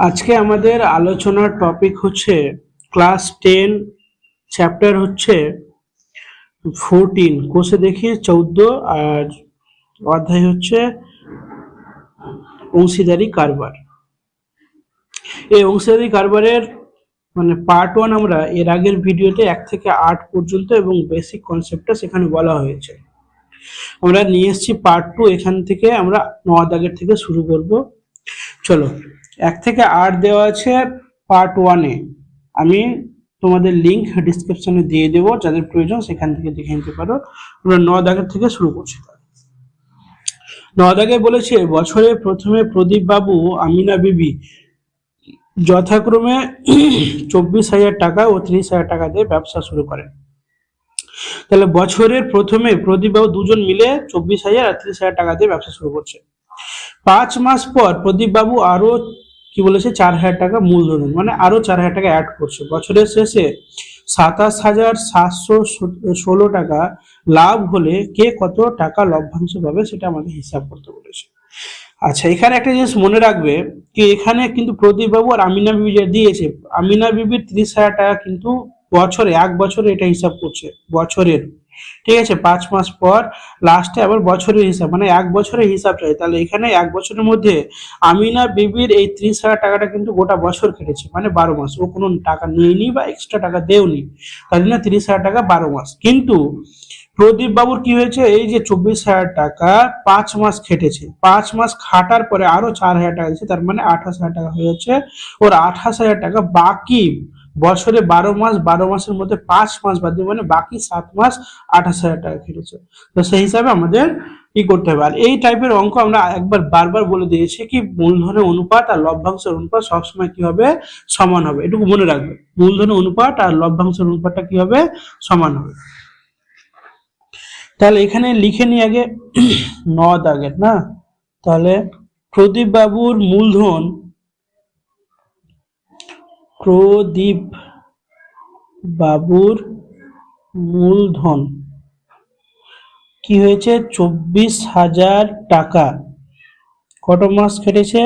আজকে আমাদের আলোচনার টপিক হচ্ছে ক্লাস 10 চ্যাপ্টার হচ্ছে 14 কোষে দেখি 14 আর অধ্যায় হচ্ছে অংশীদারি কারবার। এই অংশীদারি কারবারের মানে পার্ট 1 আমরা এর আগের ভিডিওতে 1 থেকে 8 পর্যন্ত এবং বেসিক কনসেপ্টটা সেখানে বলা হয়েছে। আমরা নিয়ে এসেছি পার্ট 2, এখান থেকে আমরা 9 দাগের থেকে শুরু করব। চলো, 1 থেকে 8 দেওয়া আছে পার্ট 1-এ। আমি তোমাদের লিংক ডিসক্রিপশনে দিয়ে দেবো, যাদের প্রয়োজন সেখান থেকে দেখে নিতে পারো। আমরা 9 দাগের থেকে শুরু করছি। 9 দাগে বলেছে, বছরে প্রথমে প্রদীপ বাবু আমিনা বিবি যথাক্রমে 24,000 টাকা ও 30,000 টাকা দিয়ে ব্যবসা শুরু করেন। তাহলে বছরের প্রথমে প্রদীপ বাবু দুজন মিলে 24,000 আর 30,000 টাকা দিয়ে ব্যবসা শুরু করছে। 5 মাস পর প্রদীপ বাবু আরো কি বলেছে 4,000 টাকা মূলধন, মানে আরো 4,000 টাকা অ্যাড করছে। বছরের শেষে 27,716 টাকা লাভ হলে কে কত টাকা লভ্যাংশ পাবে সেটা আমাদের হিসাব করতে বলেছে। আচ্ছা, এখানে একটা জিনিস মনে রাখবে কি, এখানে কিন্তু প্রদীপ বাবু আর আমিনা বিবি যে দিয়েছে, আমিনা বিবির 30,000 টাকা কিন্তু বছরে, 1 বছরে এটা হিসাব করছে বছরের, ঠিক আছে। 5 মাস পর লাস্টে আবার বছরের হিসাব, মানে 1 বছরের হিসাব চাই। তাহলে এখানে 1 বছরের মধ্যে আমিনা বিবির এই 30,000 টাকাটা কিন্তু গোটা বছর কেটেছে, মানে 12 মাস। ও কোনো টাকা নিয়েনি বা এক্সট্রা টাকা দেওনি, তার জন্য 30,000 টাকা 12 মাস। কিন্তু প্রদীপ বাবুর কি হয়েছে, এই যে 24,000 টাকা 5 মাস খেটেছে, 5 মাস খাটার পরে আরো 4,000 টাকা দিচ্ছে, তার মানে 28,000 টাকা হয়ে যাচ্ছে ওর। 28,000 টাকা বাকি বছরে 12 মাস, 12 মাসের মধ্যে 5 মাস বাদ দিয়ে, মানে বাকি 7 মাস 28,000 টাকা খেটেছে। তো সেই হিসাবে আমাদের কি করতে হবে। আর এই টাইপের অঙ্ক আমরা একবার বারবার বলে দিয়েছি কি, মূলধনের অনুপাত আর লভ্যাংশের অনুপাত সবসময় কি হবে, সমান হবে। এটুকু মনে রাখবে, মূলধনের অনুপাত আর লভ্যাংশের অনুপাতটা কি হবে, সমান হবে। তাহলে এখানে লিখে নি আগে 9 দাগের না। তাহলে প্রদীপ বাবুর মূলধন, প্রদীপ বাবুর মূলধন কি হয়েছে, 24,000 টাকা। কত মাস কেটেছে,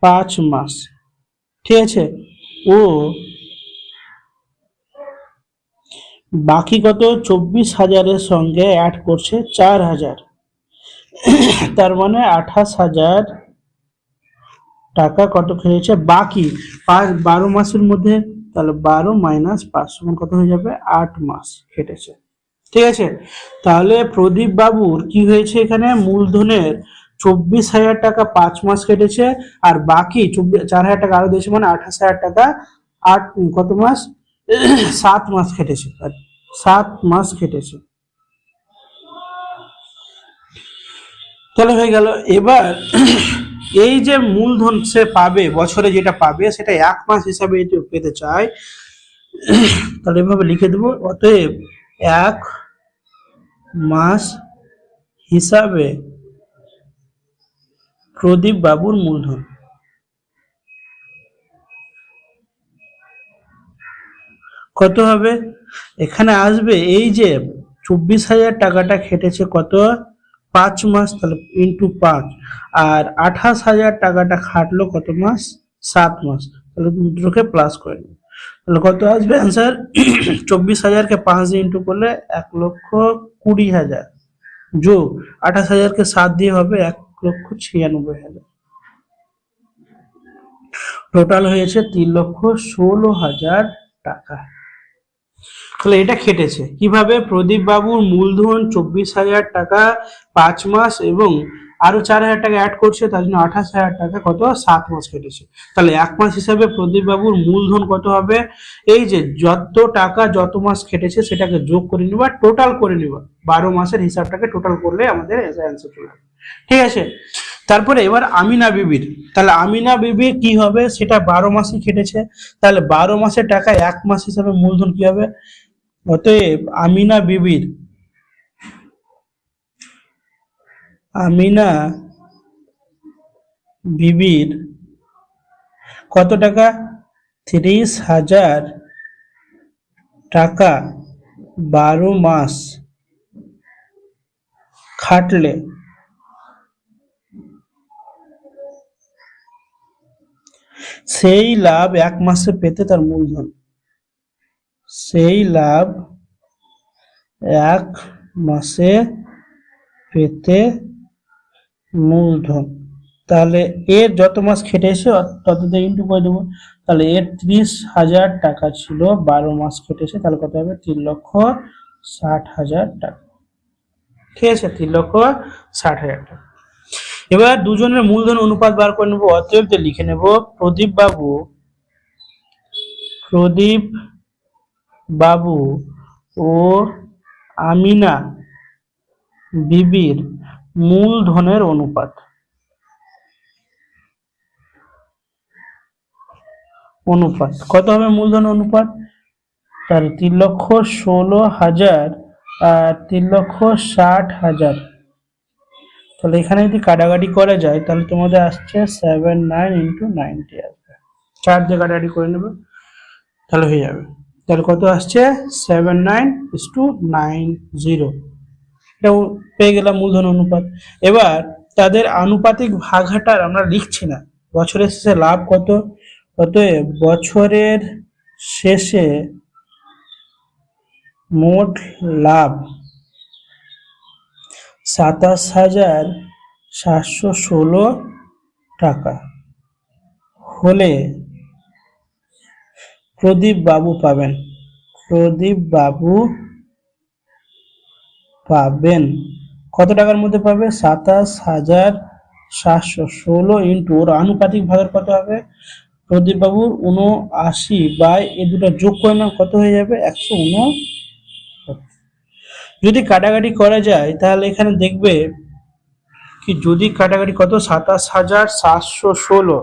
5 মাস, ঠিক আছে। ও বাকি কত, 24,000-এর সঙ্গে অ্যাড করছে 4,000, তার মানে 28,000 টাকা কত খেয়েছে বাকি 12 মাসের মধ্যে। তাহলে 12 মাইনাস 5 সমান কত হয়ে যাবে, 8 মাস খেটেছে, ঠিক আছে। তাহলে প্রদীপ বাবুর কি হয়েছে, এখানে মূলধনের 24,000 টাকা 5 মাস কেটেছে, আর বাকি 4,000 টাকা আরো দিয়েছে, মানে 28,000 টাকা কত মাস, 7 মাস খেটেছে, 7 মাস খেটেছে। তাহলে হয়ে গেল। এবার এই যে মূলধন সে পাবে বছরে, যেটা পাবে সেটা 1 মাস হিসাবে পেতে চায়, তাহলে এভাবে লিখে দেবো, অতএব 1 মাস হিসাবে প্রদীপ বাবুর মূলধন কত হবে। এখানে আসবে এই যে 24,000 টাকাটা খেটেছে কত, 5 মাস, তাহলে ইন্টু 5, আর 28,000 টাকাটা খাটলো কত মাস, 7 মাস। তাহলে দুটোকে প্লাস করে নেব, তাহলে কত আসবে অ্যান্সার, 24,000-কে 5 দিয়ে ইন্টু করলে 1,20,000, যোগ 28,000-কে 7 দিয়ে হবে 1,96,000, টোটাল হয়েছে 3,16,000 টাকা। তাহলে এটা খেটেছে কিভাবে, প্রদীপ বাবুর মূলধন 24,000 টাকা 5 মাস এবং আরো 4,000 টাকা অ্যাড করছে, তার জন্য 28,000 টাকা কত, 7 মাস কেটেছে। তাহলে 1 মাস হিসাবে প্রদীপ বাবুর মূলধন কত হবে, এই যে যত টাকা যত মাস খেটেছে সেটাকে যোগ করে নিবা, টোটাল করে নিবা, 12 মাসের হিসাবটাকে টোটাল করলে আমাদের অ্যান্সার চলে আসবে, ঠিক আছে। তারপরে এবার আমিনা বিবির, তাহলে আমিনা বিবির কি হবে, সেটা 12 মাসই খেটেছে, তাহলে 12 মাসের টাকা 1 মাস হিসাবে মূলধন কি হবে। অতএব আমিনা বিবির কত টাকা, 30,000 টাকা 12 মাস খাটলে সেই লাভ এক মাসে পেতে তার মূলধন, সেই লাভ এক মাসে পেতে মূলধন, তাহলে এর যত মাস খেটেছে তততে ইন্টু করে দেবো। তাহলে এর 30,000 টাকা ছিল, 12 মাস খেটেছে, তাহলে কত হবে 3,60,000 টাকা। ঠিক আছে, 3,60,000 টাকা। এবার দুজনের মূলধন অনুপাত বার করে নেবো। অতএব লিখে নেব প্রদীপ বাবু ও আমিনা বিবির মূলধনের অনুপাত। কত হবে মূলধন অনুপাত? তাহলে 3,16,000 আর 3,60,000। তাহলে এখানে যদি কাটাকাটি করা যায় তাহলে তোমাদের আসছে 79 × 90 আসবে। 4 দিয়ে কাটাকাটি করে নেবে তাহলে হয়ে যাবে। তাহলে কত আসছে 79:90। এটাও পেয়ে গেলাম মূলধন অনুপাত। এবার তাদের আনুপাতিক ভাগাটার আমরা লিখছি না। বছরের শেষে লাভ কত? অতএব বছরের শেষে মোট লাভ 27,716 টাকা হলে প্রদীপ বাবু পাবেন কত টাকার মধ্যে পাবে? 27,716 ইন্টু ওর আনুপাতিক ভাগের কত হবে? প্রদীপ বাবুর 79 বাই এই দুটো যোগ করে নাও, কত হয়ে যাবে? 169। যদি কাটাকাটি করা যায় তাহলে এখানে দেখবে কি, যদি কাটাকাটি কত 27,716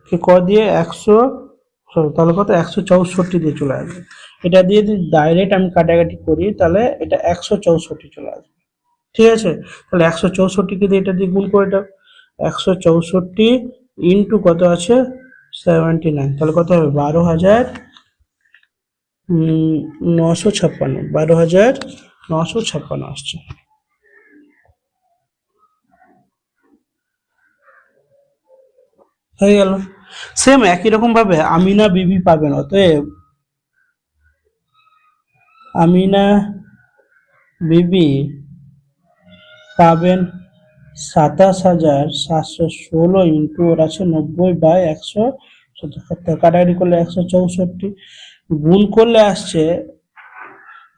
কে ক দিয়ে 100, তাহলে কত 164 দিয়ে চলে আসবে। এটা দিয়ে যদি ডাইরেক্ট আমি কাটাকাটি করি তাহলে এটা 164 চলে আসবে। ঠিক আছে, তাহলে 164 দিয়ে এটা দিয়ে গুণ করে দাও। 164 ইন্টু কত আছে 79, তাহলে কত হবে 12,956। 12,956 আসছে। হয়ে গেল। সেম একই রকম ভাবে আমিনা বিবি পাবেন। অতএব আমিনা বিবি পাবেন 27,716 ইন্টু ওর আছে 90/100, কাটাকাটি করলে 164, গুণ করলে আসছে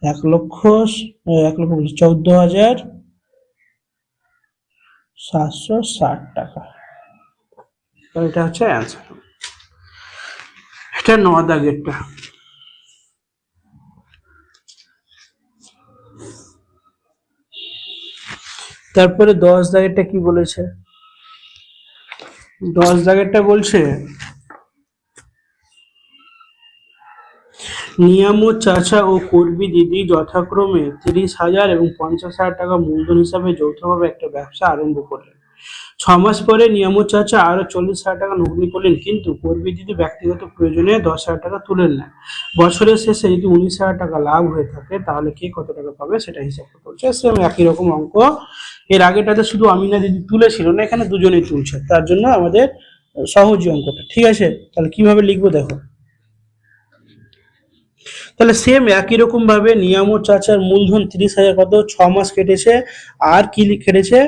14,760 টাকা। এটা হচ্ছে অ্যান্সার। এটা 9 দাগেরটা। তারপরে 10 দাগেরটা কি বলেছে? 10 দাগেরটা বলছে নিয়ামত চাচা ও কর্মী দিদি যথাক্রমে 30,000 এবং 50,000 টাকা মূলধন হিসাবে যৌথভাবে একটা ব্যবসা আরম্ভ করলেন। 6 মাস পরে নিয়ামত চাচা আরো 40,000 টাকা নগদি করলেন, কিন্তু কর্মী দিদি ব্যক্তিগত প্রয়োজনে 10,000 টাকা তুলে নেন। বছরের শেষে যদি 19,000 টাকা লাভ হয়ে থাকে তাহলে কে কত টাকা পাবে সেটা হিসাব করতে হচ্ছে। সেম একই রকম অঙ্ক। এর আগেটাতে শুধু আমিনা দিদি তুলেছিল না, এখানে দুজনেই তুলছে, তার জন্য আমাদের সহজই অঙ্কটা। ঠিক আছে, তাহলে কিভাবে লিখবো দেখো। তাহলে সেম একই রকম ভাবে নিয়ামত চাচার মূলধন 30,000 কত 6 মাস কেটেছে, আর কি কেটেছে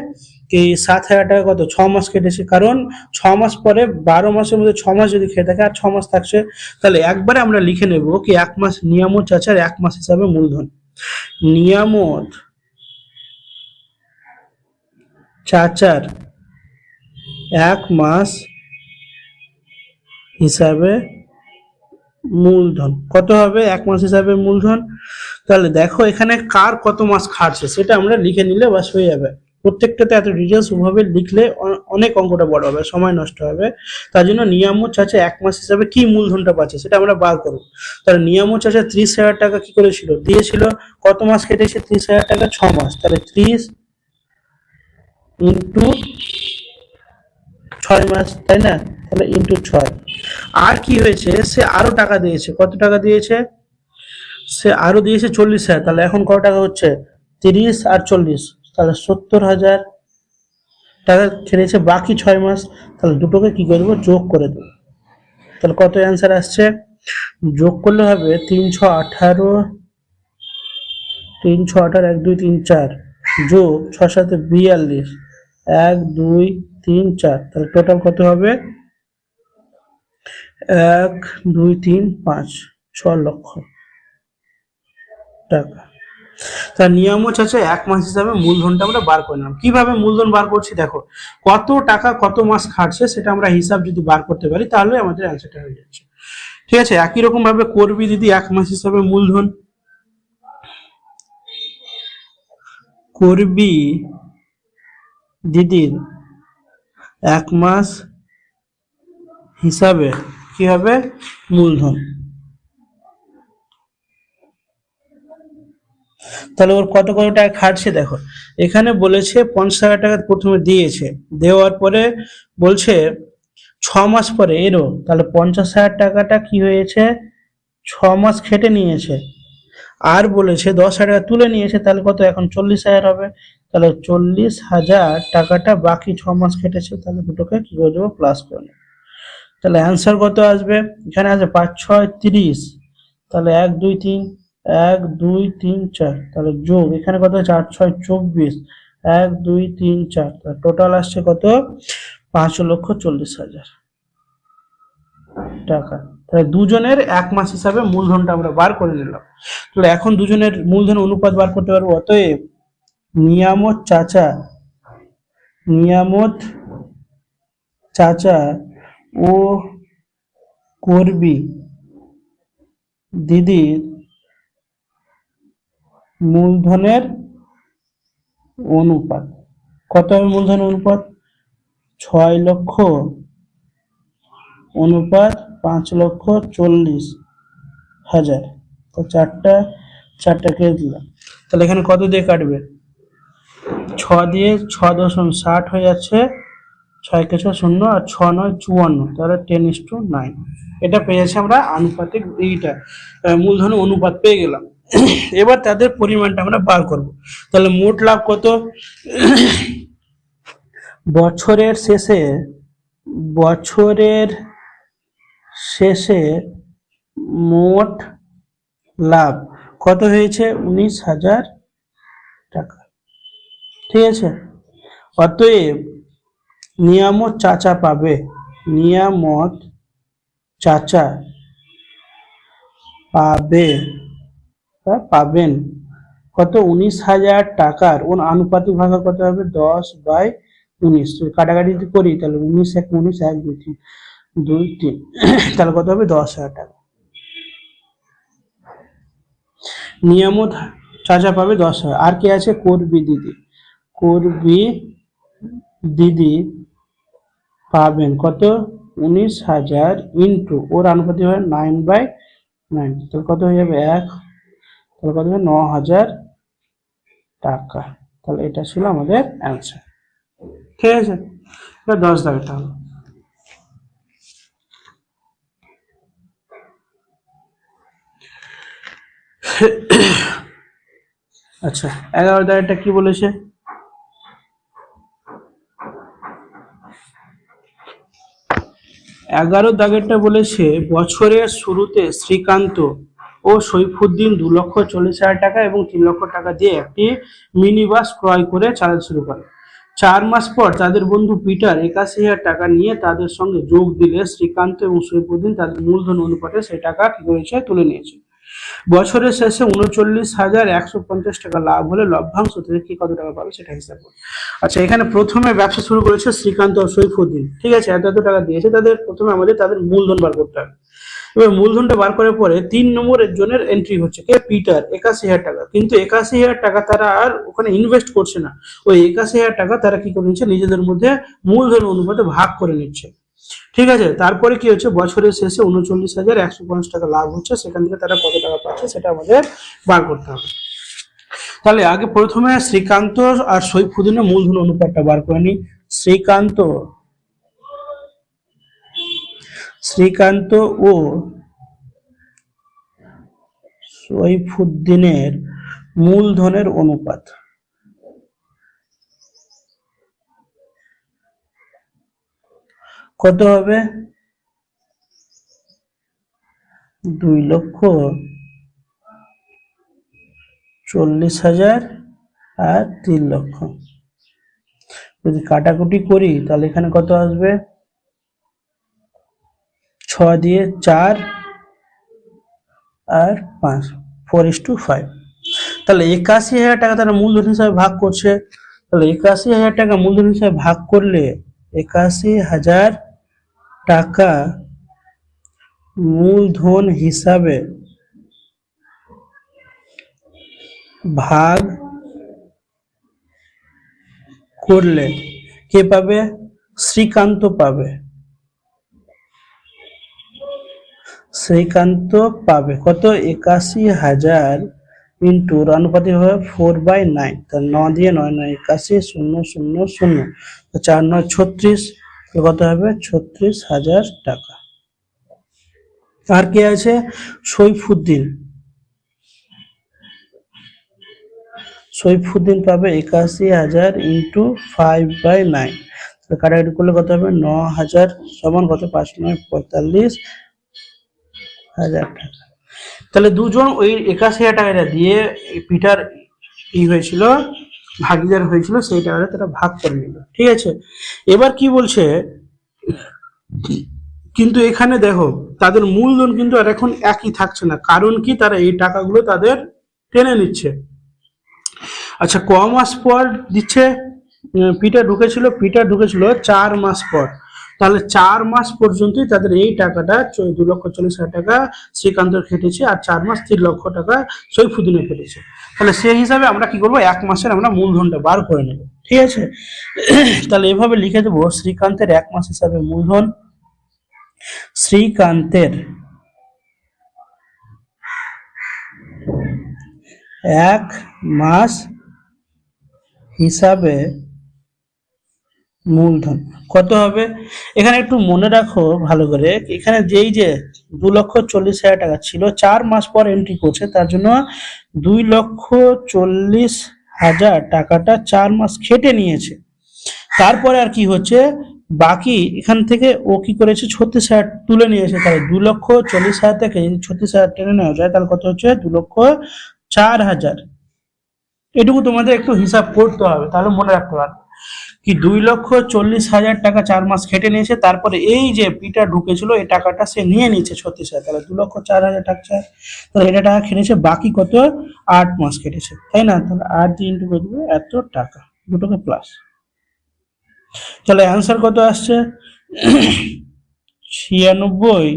কি 7,000 টাকা কত 6 মাস কেটেছে, কারণ 6 মাস পরে 12 মাসের মধ্যে 6 মাস যদি খেয়ে থাকে আর 6 মাস থাকছে, তাহলে একবারে আমরা লিখে নেব কি 1 মাস নিয়ামত চাচার 1 মাস হিসাবে মূলধন, নিয়ামত চাচার 1 মাস হিসাবে মূলধন কত হবে 1 মাস হিসাবে মূলধন। তাহলে দেখো এখানে কার কত মাস খাটছে সেটা আমরা লিখে নিলে বাস হয়ে যাবে। প্রত্যেকটাতে এত ডিটেলস ওভাবে লিখলে অনেক অঙ্কটা বড় হবে, সময় নষ্ট হবে। তার জন্য নিয়ামত চাচা 1 মাস হিসাবে কি মূলধনটা পাচ্ছে সেটা আমরা বার করবো। তাহলে নিয়ামত চাচা 30,000 টাকা কি করেছিল দিয়েছিল, কত মাস কেটেছে 30,000 টাকা 6 মাস, তাহলে 30 ইন্টু 6 মাস, তাই না? তাহলে ইন্টু 6 আর কি হয়েছে, সে আরো টাকা দিয়েছে। কত টাকা দিয়েছে? সে আরো দিয়েছে 40,000। তাহলে এখন কত টাকা হচ্ছে? 30 আর 40, তাহলে 70,000 টাকা খেলেছে বাকি 6 মাস। তাহলে দুটোকে কি করবো? যোগ করে দেবো। তাহলে কত অ্যান্সার আসছে? যোগ করলে হবে 3 × 6 = 18, 3 × 6 = 1 2 3 4 যোগ 6 7 42, 1 2 3 4। তাহলে টোটাল কত হবে? 1 2 3 5 6 লক্ষ টাকা। তার নিয়ম হচ্ছে 1 মাস হিসাবে মূলধনটা আমরা বার করে নিলাম। কিভাবে মূলধন বার করছি দেখো, কত টাকা কত মাস খাটছে সেটা আমরা হিসাব যদি বার করতে পারি তাহলে আমাদের অ্যান্সারটা হয়ে যাচ্ছে। ঠিক আছে, একই রকম ভাবে করবি দিদি 1 মাস হিসাবে মূলধন, করবি দিদির 1 মাস হিসাবে কি হবে? মূলধন। তাহলে ওর কত কত টাকা খাটছে দেখো, এখানে বলেছে 50,000 টাকা প্রথমে দিয়েছে, দেওয়ার পরে বলছে 6 মাস পরে এরও, তাহলে 50,000 টাকাটা কি হয়েছে? 6 মাস খেটে নিয়েছে। আর বলেছে 10,000 টাকা তুলে নিয়েছে, তাহলে কত? এখন 40,000 হবে। তাহলে 40,000 টাকাটা বাকি 6 মাস খেটেছে। তাহলে দুটোকে কি করে দেবো? প্লাস করে নেবো। তাহলে অ্যান্সার কত আসবে? এখানে আছে 5 6 30, তাহলে 1 2 3 1 2 3 4, তাহলে যোগ এখানে কত? 4 6 24, 1 2 3 4, তাহলে টোটাল আসছে কত? 5,40,000 টাকা। তাহলে দুজনের 1 মাস হিসাবে মূলধনটা আমরা বার করে নিলাম। তাহলে এখন দুজনের মূলধন অনুপাত বার করতে পারবো। অতএব নিয়ামত চাচা ও করবি দিদির মূলধনের অনুপাত কত হবে? মূলধনের অনুপাত 6 লক্ষ অনুপাত 5,40,000। তো চারটা কেটে দিলাম। তাহলে এখানে কত দিয়ে কাটবে? 6 দিয়ে 6 দশমিক 60 হয়ে যাচ্ছে, 6 কে 6 0 আর 6 9 54, তাহলে 10:9। এটা পেয়ে যাচ্ছে আমরা আনুপাতিক এইটা মূলধনের অনুপাত পেয়ে গেলাম। এবার তাদের পরিমাণটা আমরা বার করব। তাহলে মোট লাভ কত? বছরের শেষে মোট লাভ কত হয়েছে? 19,000 টাকা। ঠিক আছে, অতএব নিয়ামত চাচা পাবেন কত? 19,000 টাকার ওর আনুপাতিক ভাগ কত হবে? 10/19। কাটাকাটি যদি করি তাহলে 19 1 19 1 2 3 2 3, তাহলে কত হবে? 10,000 টাকা। নিয়ামত চাচা পাবে 10,000। আর কে আছে? করবি দিদি পাবেন কত? 19,000 ইন্টু ওর আনুপাতিক হয় 9/9, তাহলে কত হয়ে যাবে? 1, তাহলে কত হবে? 9,000 টাকা। তাহলে এটা ছিল আমাদের অ্যান্সার। ঠিক আছে, এটা 10 দাগেরটা হলো। আচ্ছা, 11 দাগেরটা কি বলেছে? 11 দাগেরটা বলেছে বছরের শুরুতে শ্রীকান্ত ও সৈফুদ্দিন 2,40,000 টাকা এবং 3 লক্ষ টাকা দিয়ে একটি মিনি বাস ক্রয় করে চালাতে শুরু করে। 4 মাস পর তাদের বন্ধু পিটার 81,000 টাকা নিয়ে তাদের সঙ্গে যোগ দিলে শ্রীকান্ত এবং সৈফুদ্দিন তাদের মূলধন অনুপাতে সেই টাকা কি করেছে? তুলে নিয়েছে। বছরের শেষে 39,150 টাকা লাভ হলে লভ্যাংশ থেকে কি কত টাকা পাবে সেটা হিসাব করো। আচ্ছা, এখানে প্রথমে ব্যবসা শুরু করেছে শ্রীকান্ত ও সৈফুদ্দিন। ঠিক আছে, এত টাকা দিয়েছে, তাদের প্রথমে আমাদের তাদের মূলধন বার করতে হবে। এবার মূলধনটা বার করার পরে 3 নম্বরের জনের এন্ট্রি হচ্ছে কে? পিটার, 81,000 টাকা। কিন্তু 81,000 টাকা তারা আর ওখানে ইনভেস্ট করছে না, ওই 81,000 টাকা তারা কি করে নিচ্ছে? নিজেদের মধ্যে মূলধন অনুপাতে ভাগ করে নিচ্ছে। ঠিক আছে, তারপরে কি হচ্ছে? বছরের শেষে 39,150 টাকা লাভ হচ্ছে, সেখান থেকে তারা কত টাকা পাচ্ছে সেটা আমাদের বার করতে হবে। তাহলে আগে প্রথমে শ্রীকান্ত আর সৈফুদ্দিনের মূলধন অনুপাতটা বার করে নি। শ্রীকান্ত ও সৈফুদ্দিনের মূলধনের অনুপাত। কত হবে? 2,40,000 আর 3 লক্ষ। যদি কাটাকুটি করি তাহলে এখানে কত আসবে? 6 দিয়ে 4 আর 5, 4:5। তাহলে 81,000 টাকা তারা মূলধন হিসাবে ভাগ করছে। তাহলে 81,000 টাকা মূলধন হিসাবে ভাগ করলে 81,000 টাকা মূলধন হিসাবে ভাগ করলে কে পাবে? শ্রীকান্ত পাবে। শ্রীকান্ত পাবে কত? 81,000 ইন্টু অনুপাতিক হবে 4/9। তাহলে 9 দিয়ে 9 9 81, 0 0 0, 4 9 36, কত হবে? 36,000 টাকা। আর কে আছে? সৈফুদ্দিন। সৈফুদ্দিন পাবে 81,000 ইন্টু 5/9। কাটাকাটি করলে কত হবে? 9,000 সমান কত? 5 9 45,000 টাকা। তাহলে দুজন ওই 81,000 টাকাটা দিয়ে পিটার হয়েছিল, ভাগিদার হয়েছিল, সেই টাকাটা তারা ভাগ করে নিল। ঠিক আছে, এবার কি বলছে, কিন্তু এখানে দেখো তাদের মূলধন কিন্তু আর এখন একই থাকছে না। কারণ কি? তারা এই টাকাগুলো তাদের টেনে নিচ্ছে। আচ্ছা, ক মাস পর দিচ্ছে? পিটার ঢুকেছিল 4 মাস পর। তাহলে 4 মাস পর্যন্তই তাদের এই টাকাটা 2,40,000 টাকা শ্রীকান্ত খেটেছে, আর 4 মাস 3 লক্ষ টাকা সৈফুদ্দিনে খেটেছে। তাহলে সেই হিসাবে আমরা কি করবো? 1 মাসের আমরা মূলধনটা বার করে নেব। ঠিক আছে, তাহলে এভাবে লিখে দেবো, শ্রীকান্তের 1 মাস হিসাবে মূলধন, শ্রীকান্তের 1 মাস হিসাবে মূলধন কত হবে? এখানে একটু মনে রাখো ভালো করে, এখানে যেই যে 2,40,000 টাকা ছিল 4 মাস পর এন্ট্রি করছে, তার জন্য 2,40,000 টাকাটা 4 মাস খেটে নিয়েছে। তারপরে আর কি হচ্ছে, বাকি এখান থেকে ও কি করেছে? 36,000 তুলে নিয়েছে। তাহলে 2,40,000 থেকে যদি 36,000 টেনে নেওয়া যায় তাহলে কত হচ্ছে? 2,04,000। এটুকু তোমাদের একটু হিসাব করতে হবে, তাহলে মনে রাখতে পারবে কি 2,40,000 টাকা 4 মাস খেটে নিয়েছে। তারপরে এই যে পিটার ঢুকেছিল এই টাকাটা সে নিয়ে নিয়েছে 36,000, তাহলে 2,04,000 টাকা। তাহলে এটা টাকা খেটেছে, বাকি কত? 8 মাস খেটেছে, তাই না? তাহলে 8 দিয়ে ইন্টু করে দেবে এত টাকা, দুটোকে প্লাস। তাহলে অ্যান্সার কত আসছে? 96,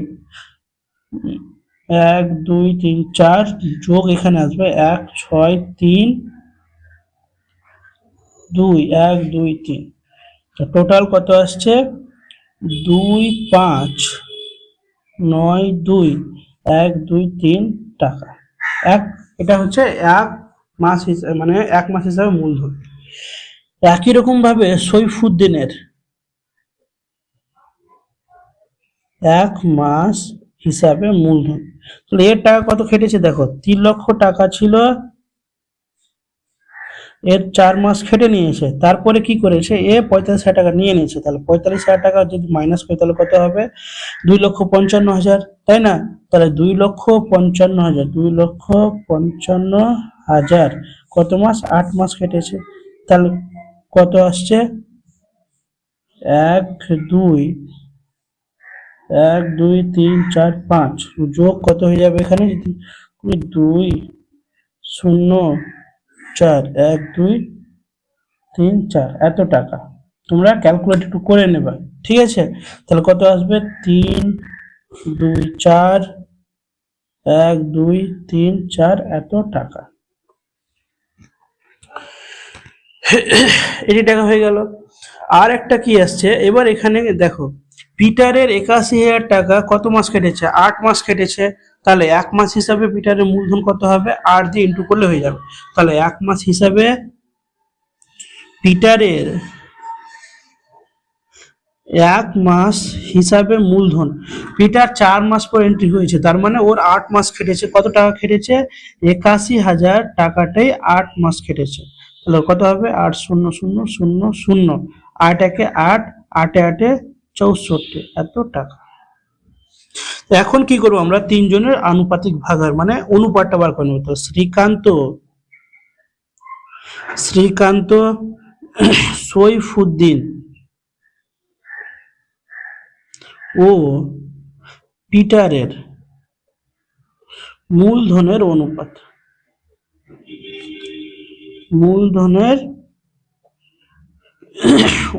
1 2 3 4 যোগ এখানে আসবে 1 6 3 2 1 2 3। টোটাল কত আসছে? 2 5 9 2 1 2 3 টাকা। এটা হচ্ছে 1 মাস হিসাবে, মানে 1 মাস হিসাবে মূলধন। একই রকম ভাবে সৈফুদ্দিনের 1 মাস হিসাবে মূলধন, তাহলে এর টাকা কত খেটেছে? দেখো 3 লক্ষ টাকা ছিল, এর 4 মাস খেটে নিয়েছে। তারপরে কি করেছে? এ 45,000 টাকা নিয়ে নিয়েছে। তাহলে 45,000 টাকা যদি মাইনাস করি তাহলে কত হবে? 2,55,000, তাই না? তাহলে 2,55,000, 2,55,000 কত মাস? 8 মাস কেটেছে। তাহলে কত আসছে? 1 2 1 2 3 4 5 যোগ কত হয়ে যাবে এখানে? 2 0 4 1 2 3 4 এত টাকা। তোমরা ক্যালকুলেট একটু করে নেবা, ঠিক আছে? তাহলে কত আসবে? 3 2 4 1 2 3 4 এত টাকা। এটি টাকা হয়ে গেল। আর একটা কি আসছে এবার, এখানে দেখো পিটারের 81,000 টাকা কত মাস কেটেছে? 8 মাস কেটেছে। তাহলে 1 মাস হিসাবে পিটারের মূলধন কত হবে? 8 দিয়ে ইন্টু করলে হয়ে যাবে। তাহলে 1 মাস হিসাবে পিটারের এক মাস হিসাবে মূলধন। পিটার 4 মাস পর এন্ট্রি হয়েছে, তার মানে ওর 8 মাস খেটেছে। কত টাকা খেটেছে? 81,000 টাকাটাই 8 মাস খেটেছে। তাহলে কত হবে? 8,000,000, 8 একে 8, 8 8 64, এত টাকা। এখন কি করবো আমরা? তিনজনের আনুপাতিক ভাগার মানে অনুপাতটা বার করে নেবো। তো শ্রীকান্ত সৈফুদ্দিন ও পিটারের মূলধনের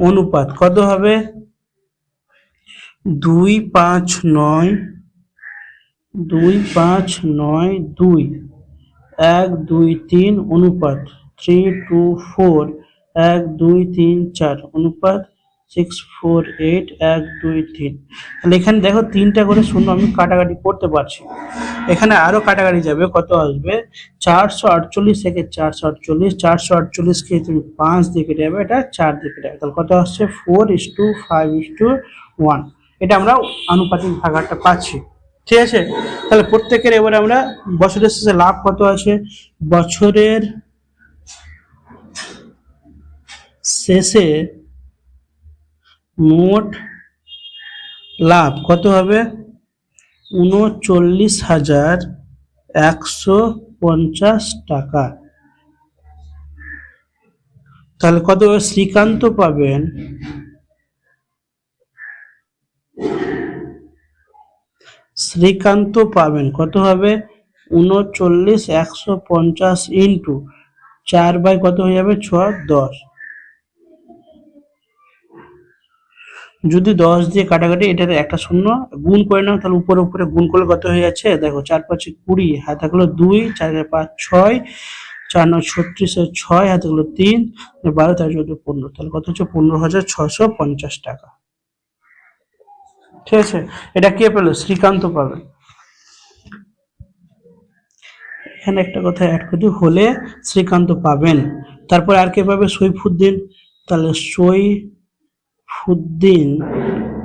অনুপাত কত হবে? 2:5:9, 2:5:9, 2, 1:2:3 অনুপাত 3:4, 1:2:3 4 অনুপাত 6:4:8, 1:2:3। তাহলে এখানে দেখো 3টা করে শূন্য আমি কাটাকাটি করতে পারছি। এখানে আরো কাটাকাটি যাবে, কত আসবে? 448 থেকে 448, 448 কে তুমি 5 দিয়ে কেটে যাবে, এটা 4 দিয়ে কেটে যাবে, তাহলে কত আসছে? 4:5:1। এটা আমরা আনুপাতিক ভাগারটা পাচ্ছি। ঠিক আছে, তাহলে প্রত্যেকের এবারে আমরা বছরের শেষে লাভ কত আছে? বছরের শেষে মোট লাভ কত হবে? 39,150 টাকা। তাহলে কত? শ্রীকান্ত পাবেন কত হবে? 39,150 ইন্টু 4 কত হয়ে যাবে? 6, 10। যদি 10 দিয়ে কাটাকাটি, এটাতে একটা শূন্য গুণ করে নাও, তাহলে উপরে উপরে গুণ করলে কত হয়ে যাচ্ছে? দেখো 4×5 20, হাতে থাকলো 2, 4×5 6, 4×9 36, 6 হাতে থাকলো 3, 12, 13, 14, 15, তাহলে কত হচ্ছে? 15,650 টাকা। ঠিক আছে, এটা কে পেলো? শ্রীকান্ত পাবে। এখানে একটা কথা অ্যাড করি, হলে শ্রীকান্ত পাবেন। তারপর আর কে পাবে? সৈফুদ্দিন। তাহলে সৈফুদ্দিন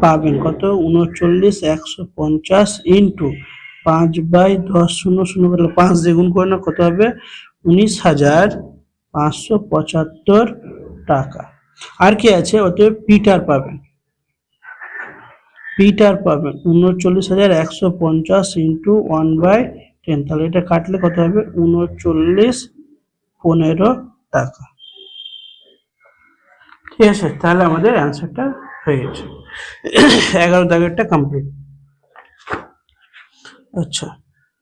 পাবেন কত? 39,150 ইন্টু 5/10 0 5 দিয়ে গুণ করে না, কত হবে? 19,575 টাকা। আর কি আছে? অতএব পিটার পাবেন 39,150 ইন্টু 1/10, তাহলে এটা কাটলে কত হবে? 39,15 টাকা। ঠিক আছে, তাহলে আমাদের অ্যান্সারটা হয়ে গেছে। 11 দাগেরটা কমপ্লিট। আচ্ছা,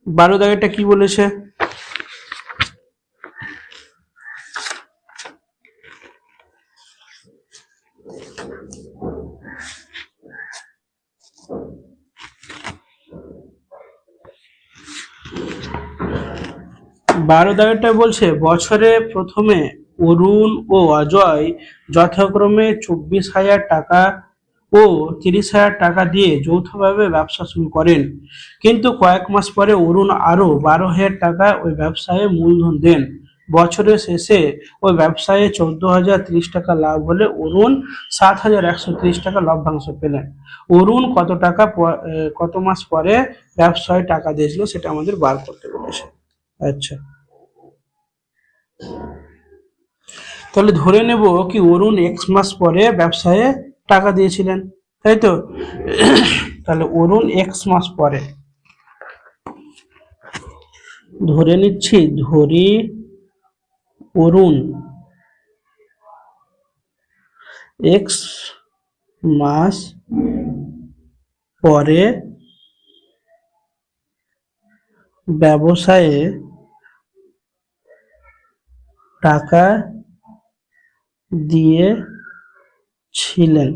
12 দাগেরটা কি বলেছে? বারো দাগেরটা বলছে, বছরে প্রথমে অরুণ ও অজয় যথাক্রমে 24,000 টাকা ও 30,000 টাকা দিয়ে যৌথভাবে ব্যবসা শুরু করেন, কিন্তু কয়েক মাস পরে অরুণ আরো 12,000 টাকা ওই ব্যবসায় মূলধন দেন। বছরের শেষে ওই ব্যবসায়ে 14,030 টাকা লাভ হলে অরুণ 7,130 টাকা লভ্যাংশ পেলেন। অরুণ কত মাস পরে ব্যবসায় টাকা দিয়েছিল সেটা আমাদের বার করতে বলেছে। আচ্ছা, তাহলে ধরে নেব কি অরুণ x মাস পরে ব্যবসায়ে টাকা দিয়েছিলেন, তাই তো? তাহলে অরুণ x মাস পরে, ধরে নিচ্ছি, অরুণ x মাস পরে ব্যবসায়ে টাকা দিয়েছিলেন।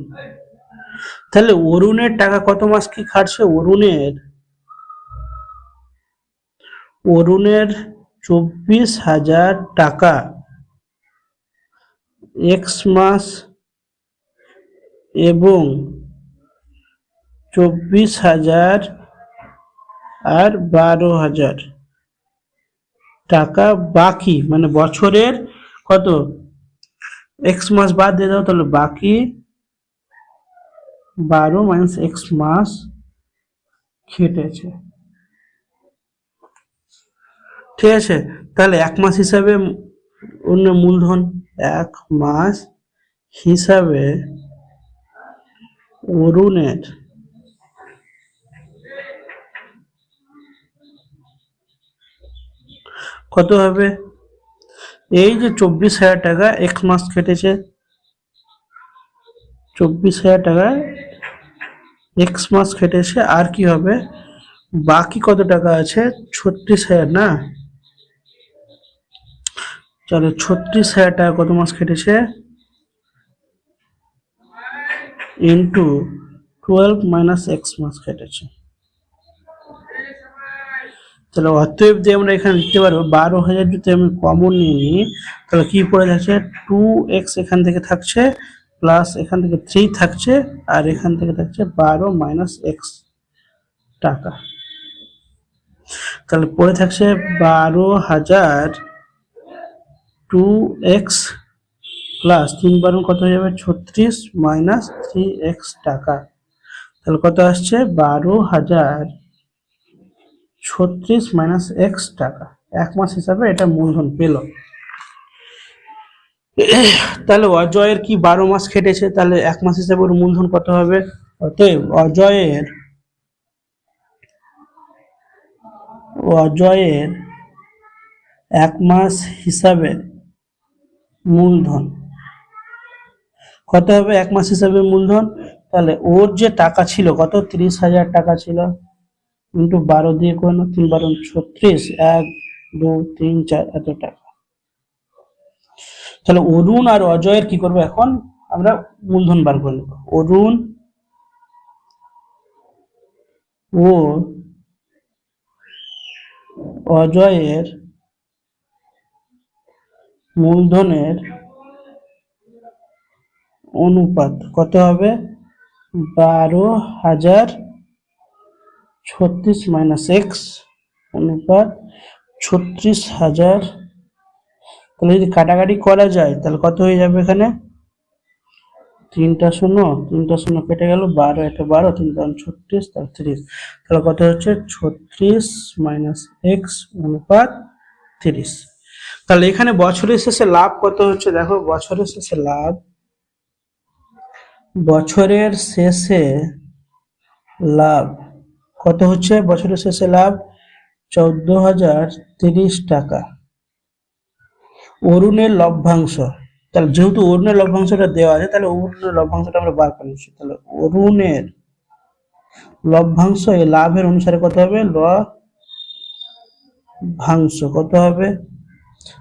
তাহলে অরুণের টাকা কত মাস কি খাটছে? অরুণের 24,000 টাকা x মাস এবং 24,000 আর 12,000 টাকা বাকি, মানে বছরের কত x মাস বাদ দিয়ে দাও, তাহলে বাকি 12 মাইনাস এক্স মাস খেটেছে। ঠিক আছে, তাহলে এক মাস হিসাবে অন্য মূলধন, এক মাস হিসাবে অরুণের কত হবে? এই যে 24,000 টাকা এক মাস কেটেছে, 24,000 টাকা এক্স মাস কেটেছে, আর কি হবে বাকি কত টাকা আছে? 36,000 না, চলো 36,000 টাকা কত মাস কেটেছে ইন্টু 12 মাইনাস এক্স মাস কেটেছে। তাহলে অতএব যে আমরা এখানে লিখতে পারবো 12,000 যদি আমি কমন নিয়ে নিই তাহলে কি পড়ে থাকছে? 2x এখান থেকে থাকছে, প্লাস এখান থেকে 3 থাকছে, আর এখান থেকে থাকছে 12 মাইনাস এক্স টাকা। তাহলে পড়ে থাকছে 12,000 2x প্লাস 3 কত হয়ে যাবে? 36 মাইনাস 3x টাকা। তাহলে কত আসছে? 12,036 মাইনাস এক্স টাকা। এক মাস হিসাবে এটা মূলধন পেল। তাহলে অজয়ের কি 12 মাস খেটেছে, তাহলে এক মাস হিসাবে ওর মূলধন কত হবে? অতএব অজয়ের এক মাস হিসাবে মূলধন কত হবে? এক মাস হিসাবে মূলধন, তাহলে ওর যে টাকা ছিল কত? 30,000 টাকা ছিল, ইন্টু 12 দিয়ে করে নাও, 3 12 36, 1 2 3 4 এত টাকা। তাহলে অরুণ আর অজয়ের কি করবো এখন? আমরা মূলধন বার করে নেব। অরুণ ও অজয়ের মূলধনের অনুপাত কত হবে? 12,036 মাইনাস এক্স অনুপাত 36,000। তাহলে যদি কাটাকাটি করা যায় তাহলে কত হয়ে যাবে? এখানে 3টা শূন্য কেটে গেল, 12 এটা 12, 3 36, তাহলে 30। তাহলে কত হচ্ছে? 36 মাইনাস এক্স অনুপাত 30। তাহলে এখানে বছরের শেষে লাভ কত হচ্ছে? দেখো বছরের শেষে লাভ, বছরের শেষে লাভ কত হচ্ছে? বছরের শেষে লাভ 14,030 টাকা। অরুণের লভ্যাংশ, তাহলে যেহেতু অরুণের লভ্যাংশটা দেওয়া আছে তাহলে অরুণের লভ্যাংশটা আমরা বার করে নিচ্ছি। তাহলে অরুণের লভ্যাংশ এই লাভের অনুসারে কত হবে? লভ্যাংশ কত হবে?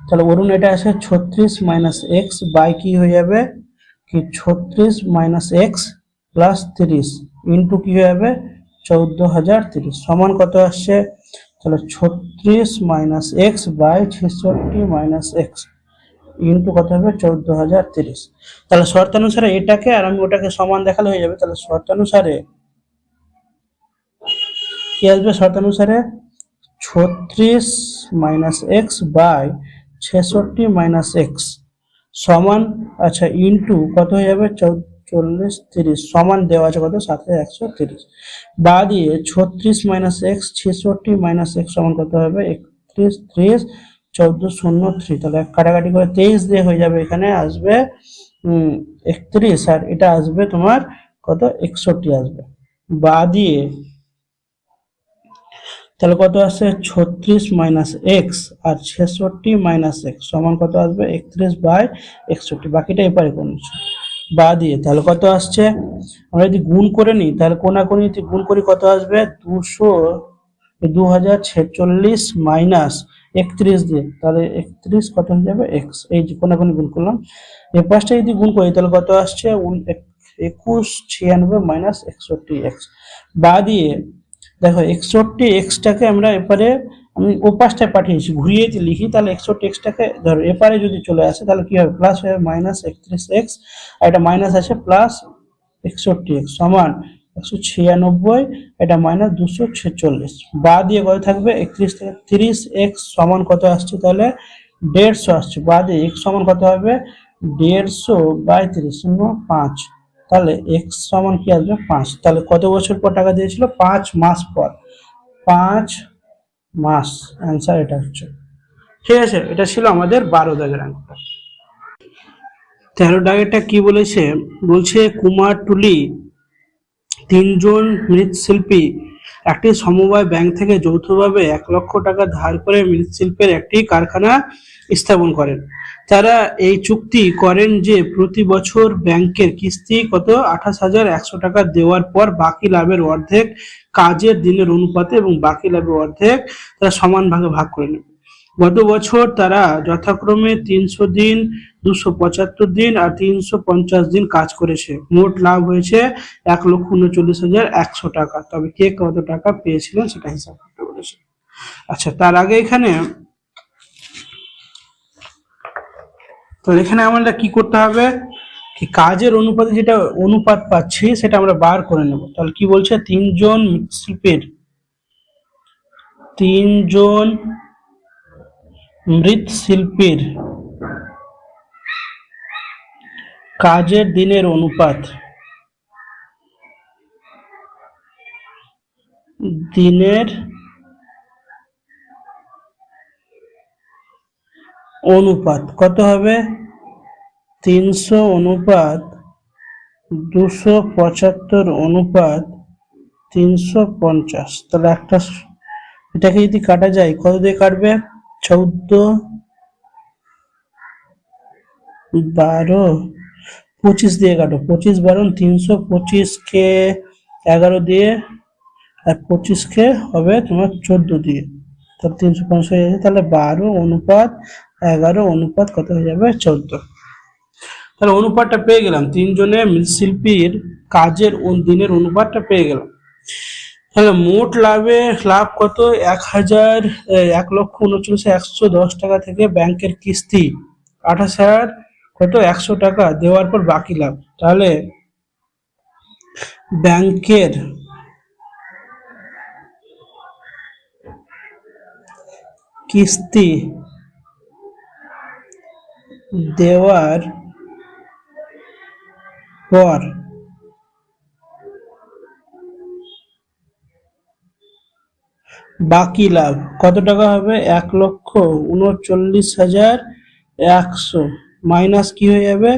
তাহলে অরুণ এটা আছে 36 মাইনাস এক্স বাই কি হয়ে যাবে? কি 36 মাইনাস এক্স প্লাস 30 ইন্টু কি হয়ে যাবে? 14,030 সমান কত আসছে? তাহলে 36 minus x by 66 minus x into কত হবে? 14,030। তাহলে শর্তানুসারে এটাকে আর আমি ওটাকে সমান দেখালে হয়ে যাবে। তাহলে শর্তানুসারে কি আসবে? শর্তানুসারে 36 minus x by 66 minus x সমান, আচ্ছা ইন্টু কত হয়ে যাবে? 40 30 সমান দেওয়া আছে কত? 7,130। বা দিয়ে 36 মাইনাস এক্স 66 মাইনাস এক্স সমান কত হবে? 31 30 14,003। তাহলে কাটাকাটি করে 23 দিয়ে হয়ে যাবে, এখানে আসবে 31, আর এটা আসবে তোমার কত? 61 আসবে। বা দিয়ে তাহলে কত আসছে? 36 মাইনাস এক্স আর 66 মাইনাস এক্স সমান কত আসবে? 31 বাই 61, বাকিটা এপারে কোন বা দিয়ে তাহলে কত আসছে? আমরা যদি গুণ করে নিই তাহলে কোনাকুনি যদি গুণ করি কত আসবে? 2046 মাইনাস 31 দিয়ে, তাহলে 31 কত হয়ে যাবে? এক্স। এই যে কোনাকুনি গুণ করলাম, এই পাঁচটা যদি গুণ করি তাহলে কত আসছে? 2196 মাইনাস 61 এক্স। বা দিয়ে দেখো 61 এক্সটাকে আমরা এপারে আমি ও পাশটায় পাঠিয়েছি, ঘুরিয়ে যদি লিখি তাহলে 61 এক্সটাকে ধরো এপারে যদি চলে আসে তাহলে কি হবে? প্লাস হবে মাইনাস 31 এক্স, আর এটা মাইনাস আছে প্লাস 61 এক্স সমান 196, এটা মাইনাস 246। বা দিয়ে কত থাকবে? 31 থেকে 30 এক্স সমান কত আসছে? তাহলে 150 আসছে। বা দিয়ে এক্স সমান কত হবে? 150 বাই 30 0 5। তাহলে এক্স সমান কি আসবে 5। তাহলে কত বছর পর টাকা দিয়েছিল? 5 মাস পর। 5 মাস, অ্যান্সার এটা হচ্ছে। ঠিক আছে, এটা ছিল আমাদের 12 দাগের অঙ্ক। 13 দাগেরটা কি বলেছে? বলছে কুমারটুলি তিনজন মৃৎশিল্পী একটি সমবায় ব্যাংক থেকে যৌথভাবে 1,00,000 টাকা ধার করে মৃৎশিল্পের একটি কারখানা স্থাপন করেন। তারা এই চুক্তি করেন যে প্রতি বছর ব্যাংকের কিস্তি কত 28,100 টাকা দেওয়ার পর বাকি লাভের অর্ধেক কাজের দিনের অনুপাতে এবং বাকি লাভের অর্ধেক তারা সমান ভাগে ভাগ করে নেবে। গত বছর তারা যথাক্রমে 300 দিন, 275 দিন আর 350 দিন কাজ করেছে। মোট লাভ হয়েছে 1,39,100 টাকা। তবে কে কত টাকা পেয়েছিলেন সেটা হিসাব করতে বলেছে। আচ্ছা, তার আগে এখানে আমাদের কি করতে হবে? কি কাজের অনুপাতে যেটা অনুপাত পাচ্ছি সেটা আমরা বার করে নেব। তাহলে কি বলছে? তিনজন মৃৎশিল্পীর কাজের দিনের অনুপাত, কত হবে? 300 অনুপাত 275 অনুপাত 350। তাহলে একটা এটাকে যদি কাটা যায়, কত দিয়ে কাটবে? 14, 12, 25 দিয়ে কাটো। 25 12 325 কে 11 দিয়ে আর 25 কে হবে তোমার 14 দিয়ে, তাহলে 350 হয়ে যাবে। তাহলে 12 অনুপাত 11 অনুপাত কত হয়ে যাবে? 14। তাহলে অনুপাতটা পেয়ে গেলাম, তিনজনের মৃৎশিল্পীর কাজের দিনের অনুপাতটা পেয়ে গেলাম। তাহলে মোট লাভ কত? 1,39,110 টাকা থেকে ব্যাংকের কিস্তি 28,100 টাকা দেওয়ার পর বাকি লাভ। তাহলে ব্যাংকের কিস্তি দেওয়ার পর বাকি লাভ কত টাকা হবে? 1,39,100 মাইনাস কি হয়ে যাবে?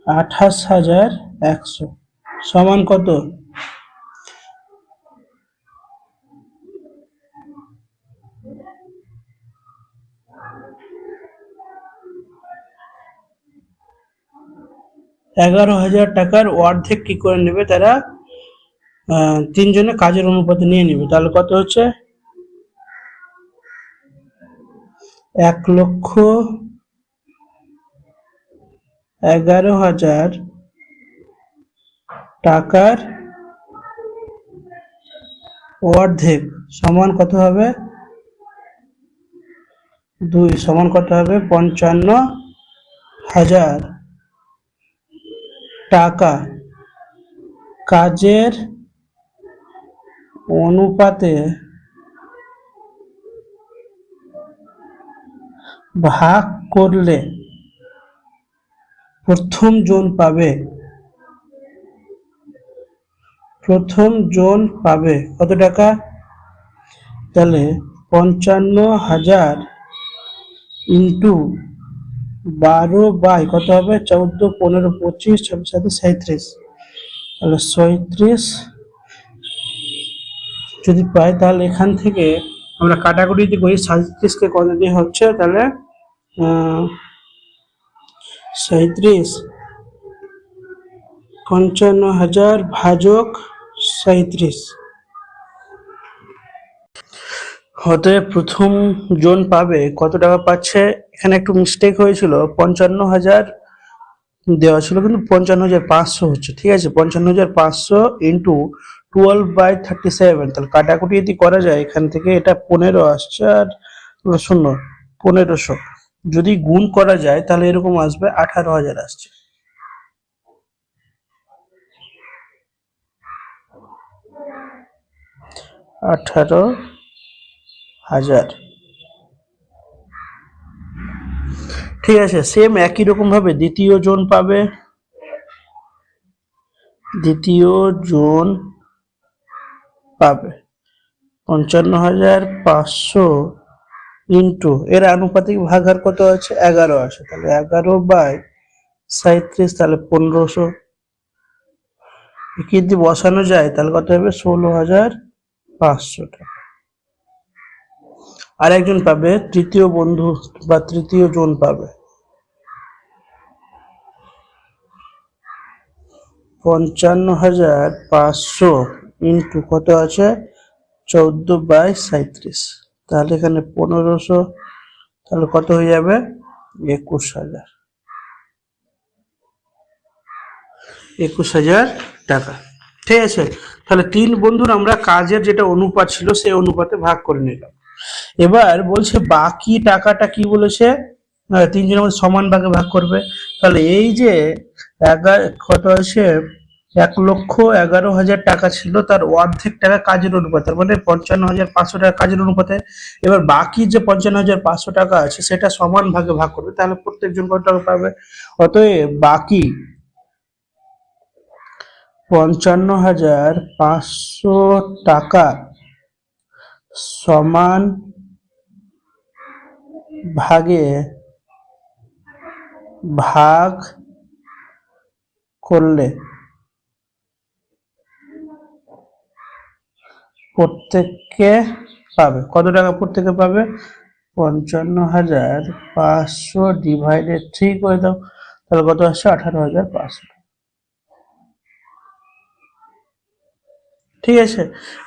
28,100 সমান কত? 11,000 টাকার অর্ধেক কি করে নেবে তারা? তিনজনে কাজের অনুপাতে নিয়ে নেবে। তাহলে কত হচ্ছে? 1,11,000 টাকার অর্ধেক সমান কত হবে? 2 সমান কত হবে? 55,000 টাকা কাজের অনুপাতে ভাগ করলে প্রথম জন পাবে কত টাকা? তাহলে 55,000 ইন্টু 12 বাই কত হবে? 14, 15, 25, 26, 37, তাহলে 37 যদি পাই, তাহলে এখান থেকে আমরা কাটাকুটি যদি করি 37 কে কত দিয়ে হচ্ছে? তাহলে 37 55,000 ভাজক 37। হতে প্রথম জন পাবে কত টাকা পাচ্ছে? এখানে একটু মিস্টেক হয়েছিল, 55,000 দেওয়া ছিল কিন্তু 55,500 হচ্ছে। ঠিক আছে, 55,500 ইন্টু 12/37। তাহলে কাটাকুটি যদি করা যায় এখান থেকে এটা 15 আসছে আর 0 1500। যদি গুণ করা যায় তাহলে এরকম আসবে 18,000 আসছে। ঠিক আছে, সেম একই রকম ভাবে দ্বিতীয় জন পাবে দ্বিতীয় জন পাবে 55,500 ইন্টু এর আনুপাতিক ভাগাহার কত আছে 11 আছে, তাহলে 11/37, তাহলে 1500 যদি বসানো যায় তাহলে কত হবে 16,500 টাকা। আর একজন পাবে তৃতীয় বন্ধু বা তৃতীয় জন পাবে 55,500 ইন্টু কত আছে 14/37, তাহলে এখানে 1500, তাহলে কত হয়ে যাবে 21,000 টাকা। ঠিক আছে, তাহলে তিন বন্ধুর আমরা কাজের যেটা অনুপাত ছিল সেই অনুপাতে ভাগ করে নিলাম। এবার বলছে বাকি টাকাটা কি বলেছে, তিনজনের মধ্যে সমান ভাগে ভাগ করবে। তাহলে এই যে কত আছে 1,11,000 টাকা ছিল, তার অর্ধেক টাকা কাজের অনুপাতে, তার মানে 55,500 টাকা কাজের অনুপাতে। এবার বাকি যে 55,500 টাকা আছে সেটা সমান ভাগে ভাগ করবে, তাহলে প্রত্যেকজন কত টাকা পাবে। অতএব বাকি 55,500 টাকা সমান ভাগে ভাগ করলে প্রত্যেককে পাবে কত টাকা, প্রত্যেকে পাবে 55,500 ডিভাইডেড 3 করে দাও, তাহলে কত আসছে 18,500। ঠিক আছে,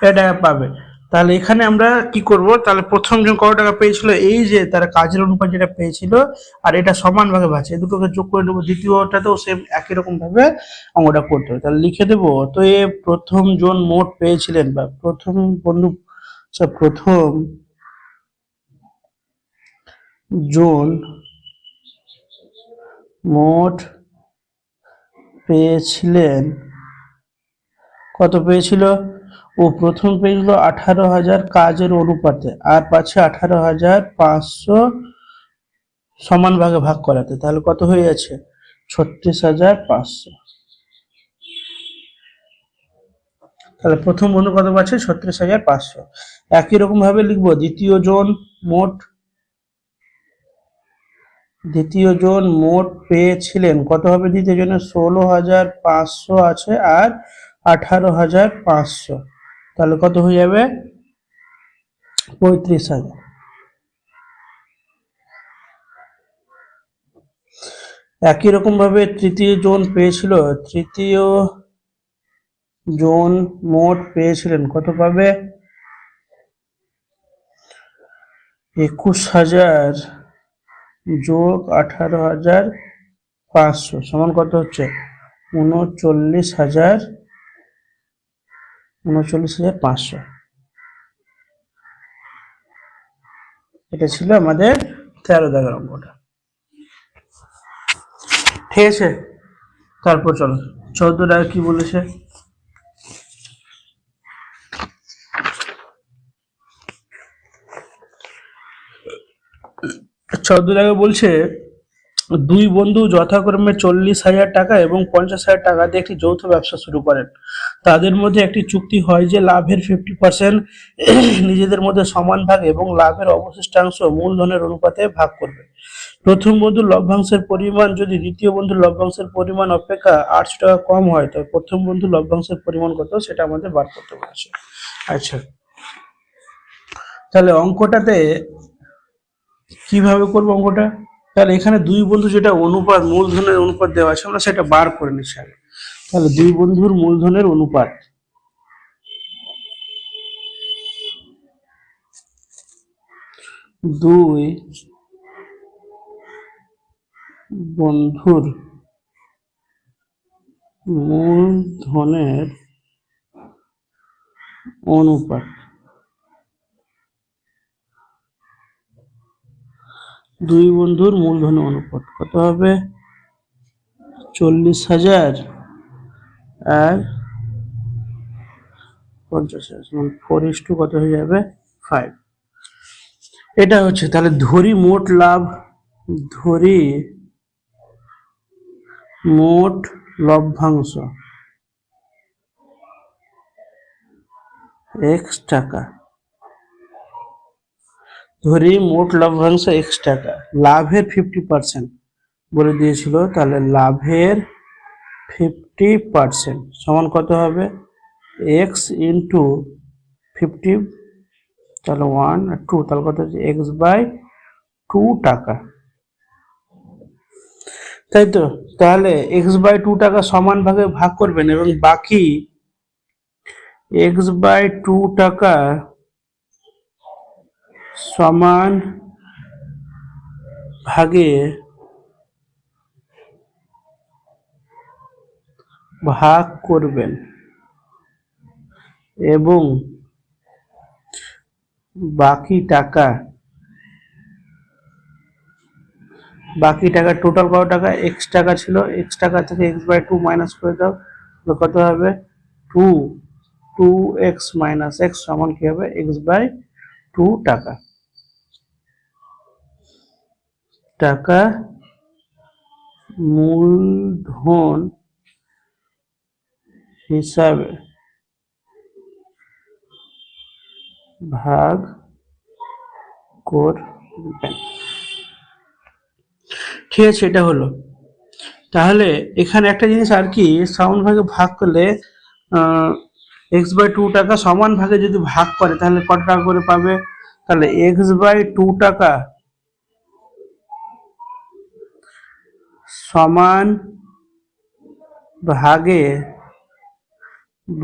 এটা পাবে। তাহলে এখানে আমরা কি করব, তাহলে প্রথম জন কত টাকা পেয়েছিল, এই যে তারা কাজের অনুপাত যেটা পেয়েছিল আর এটা সমান ভাগে ভাগছে, এই দুটোকে যোগ করে নেবো, দ্বিতীয়টাতেও সেম একই রকম ভাবে অঙ্কটা করতে হবে। তাহলে লিখে দেবো, তো এ প্রথম জন মোট পেয়েছিলেন বা প্রথম বন্ধু প্রথম জন মোট পেয়েছিলেন, কত পেয়েছিল, ও প্রথম পেয়েছিল 18,000 কাজের অনুপাতে, আর পাচ্ছে 18,500 সমান ভাগে ভাগ করাতে, তাহলে কত হয়ে যাচ্ছে 36,500। তাহলে প্রথম বন্ধু কত পাচ্ছে 36,500। একই রকম ভাবে লিখবো দ্বিতীয় জন মোট পেয়েছিলেন, কত হবে দ্বিতীয় জনের 16,500 আছে আর 18,500, তাহলে কত হয়ে যাবে 35,000। একই রকম ভাবে তৃতীয় জন মোট পেয়েছিলেন, কত পাবে 21,000 যোগ 18,500 সমান কত হচ্ছে 39,500। এটা ছিল আমাদের 13 দাগের অঙ্কটা। ঠিক আছে, তারপর চলো 14 দাগে কি বলেছে। 14 দাগে বলছে দুই বন্ধু যথাক্রমে 40,000 টাকা এবং 50,000 টাকা দিয়ে একটি যৌথ ব্যবসা শুরু করেন। তাদের মধ্যে একটি চুক্তি হয় যে লাভের 50% নিজেদের মধ্যে সমান ভাগ এবং লাভের অবশিষ্টাংশ মূলধনের অনুপাতে ভাগ করবে। প্রথম বন্ধুর লভ্যাংশের পরিমাণ যদি দ্বিতীয় বন্ধুর লভ্যাংশের পরিমাণ অপেক্ষা 800 টাকা কম হয়, তবে প্রথম বন্ধুর লভ্যাংশের পরিমাণ কত সেটা আমাদের বার করতে বলেছে। আচ্ছা, তাহলে অঙ্কটাতে কিভাবে করবো অঙ্কটা, তাহলে এখানে দুই বন্ধু যেটা অনুপাত মূলধনের অনুপাত দেওয়া আছে আমরা সেটা বার করে নিচ্ছি আগে। তাহলে দুই বন্ধুর মূলধনের অনুপাত, দুই বন্ধুর মূলধনের অনুপাত, দুই বন্ধুর মূলধনের অনুপাত কত হবে 40,000 আর 50,000, 4:2 কত হয়ে যাবে 5। এটা হচ্ছে, তাহলে ধরি মোট লভ্যাংশ এক্স টাকা, ধরি মোট লভ্যাংশ এক্স টাকা, লাভের 50% বলে দিয়েছিল, তাহলে লাভের 50% সমান কত হবে, এক্স ইন্টু 50, তাহলে 1 আর 2, তাহলে কত হচ্ছে এক্স বাই 2 টাকা, তাই তো। তাহলে এক্স বাই 2 টাকা সমান ভাগে ভাগ করবেন এবং বাকি এক্স বাই 2 টাকা সমান ভাগে ভাগ করবেন এবং বাকি টাকা টোটাল কত টাকা, এক্স টাকা ছিল, এক্স টাকা থেকে এক্স বাই 2 মাইনাস করে দাও, তাহলে কত হবে 2x মাইনাস এক্স সমান কি হবে, এক্স বাই 2 টাকা। টাকা মূলধন হিসাবে ভাগ করবেন, ঠিক আছে, এটা হলো। তাহলে এখানে একটা জিনিস আর কি, সমান ভাগে ভাগ করলে এক্স বাই 2 টাকা সমান ভাগে যদি ভাগ করে তাহলে কত টাকা করে পাবে, তাহলে এক্স বাই 2 টাকা সমান ভাগে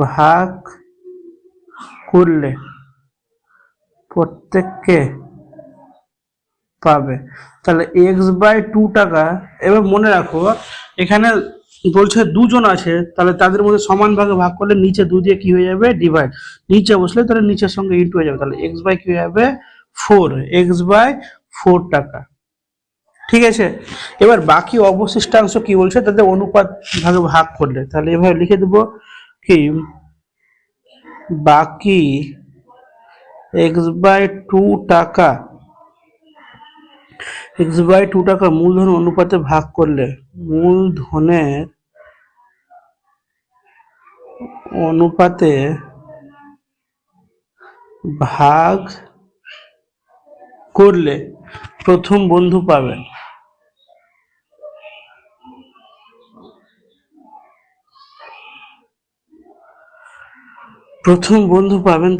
ভাগ করলে প্রত্যেককে পাবে, তাহলে এক্স বাই 2 টাকা। এবার মনে রাখো এখানে বলছে দুজন আছে, তাহলে তাদের মধ্যে সমান ভাগে ভাগ করলে নিচে 2 দিয়ে কি হয়ে যাবে, ডিভাইড, নিচে বসলে তাহলে নিচের সঙ্গে ইন্টু হয়ে যাবে, তাহলে এক্স বাই কি হয়ে যাবে 4, এক্স বাই 4 টাকা, ঠিক আছে। এবার বাকি অবশিষ্টাংশ কি বলছে, তাদের অনুপাত ভাগে ভাগ করলে, তাহলে এভাবে লিখে দেবো কি, বাকি এক্স বাই 2 টাকা, এক্স বাই 2 টাকা মূলধন অনুপাতে ভাগ করলে, মূলধনের অনুপাতে ভাগ করলে প্রথম বন্ধু পাবেন,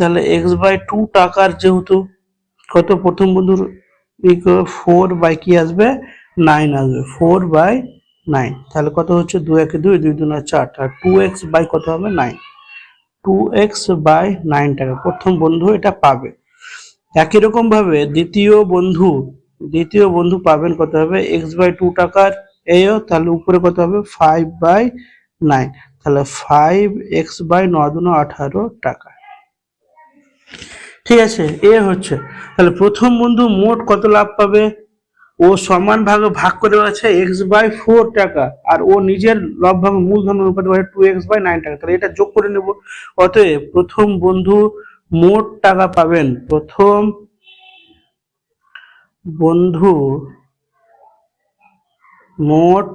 তাহলে এক্স বাই 2 টাকার যেহেতু কত, প্রথম বন্ধুর 4 বাই কি আসবে 9 আসবে, 4 বাই 9, তাহলে কত হচ্ছে 2 একে 2, 2 2 4, আর 2x বাই কত হবে 9, 2x বাই 9 টাকা প্রথম বন্ধু এটা পাবে। একই রকম ভাবে দ্বিতীয় বন্ধু পাবেন কত হবে, এক্স বাই 2 টাকার এও, তাহলে উপরে কত হবে 5 বাই 9, তাহলে 5x বাই 9 2 18 টাকা, ঠিক আছে। এ হচ্ছে, তাহলে প্রথম বন্ধু মোট কত লাভ পাবে, ও সমান ভাগে ভাগ করে আছে এক্স বাই 4 টাকা, আর ও নিজের লভ্যাংশ মূলধন অনুপাতে পারে 2x বাই 9 টাকা, তাহলে এটা যোগ করে নেব। অতএব প্রথম বন্ধু মোট টাকা পাবেন, প্রথম বন্ধু মোট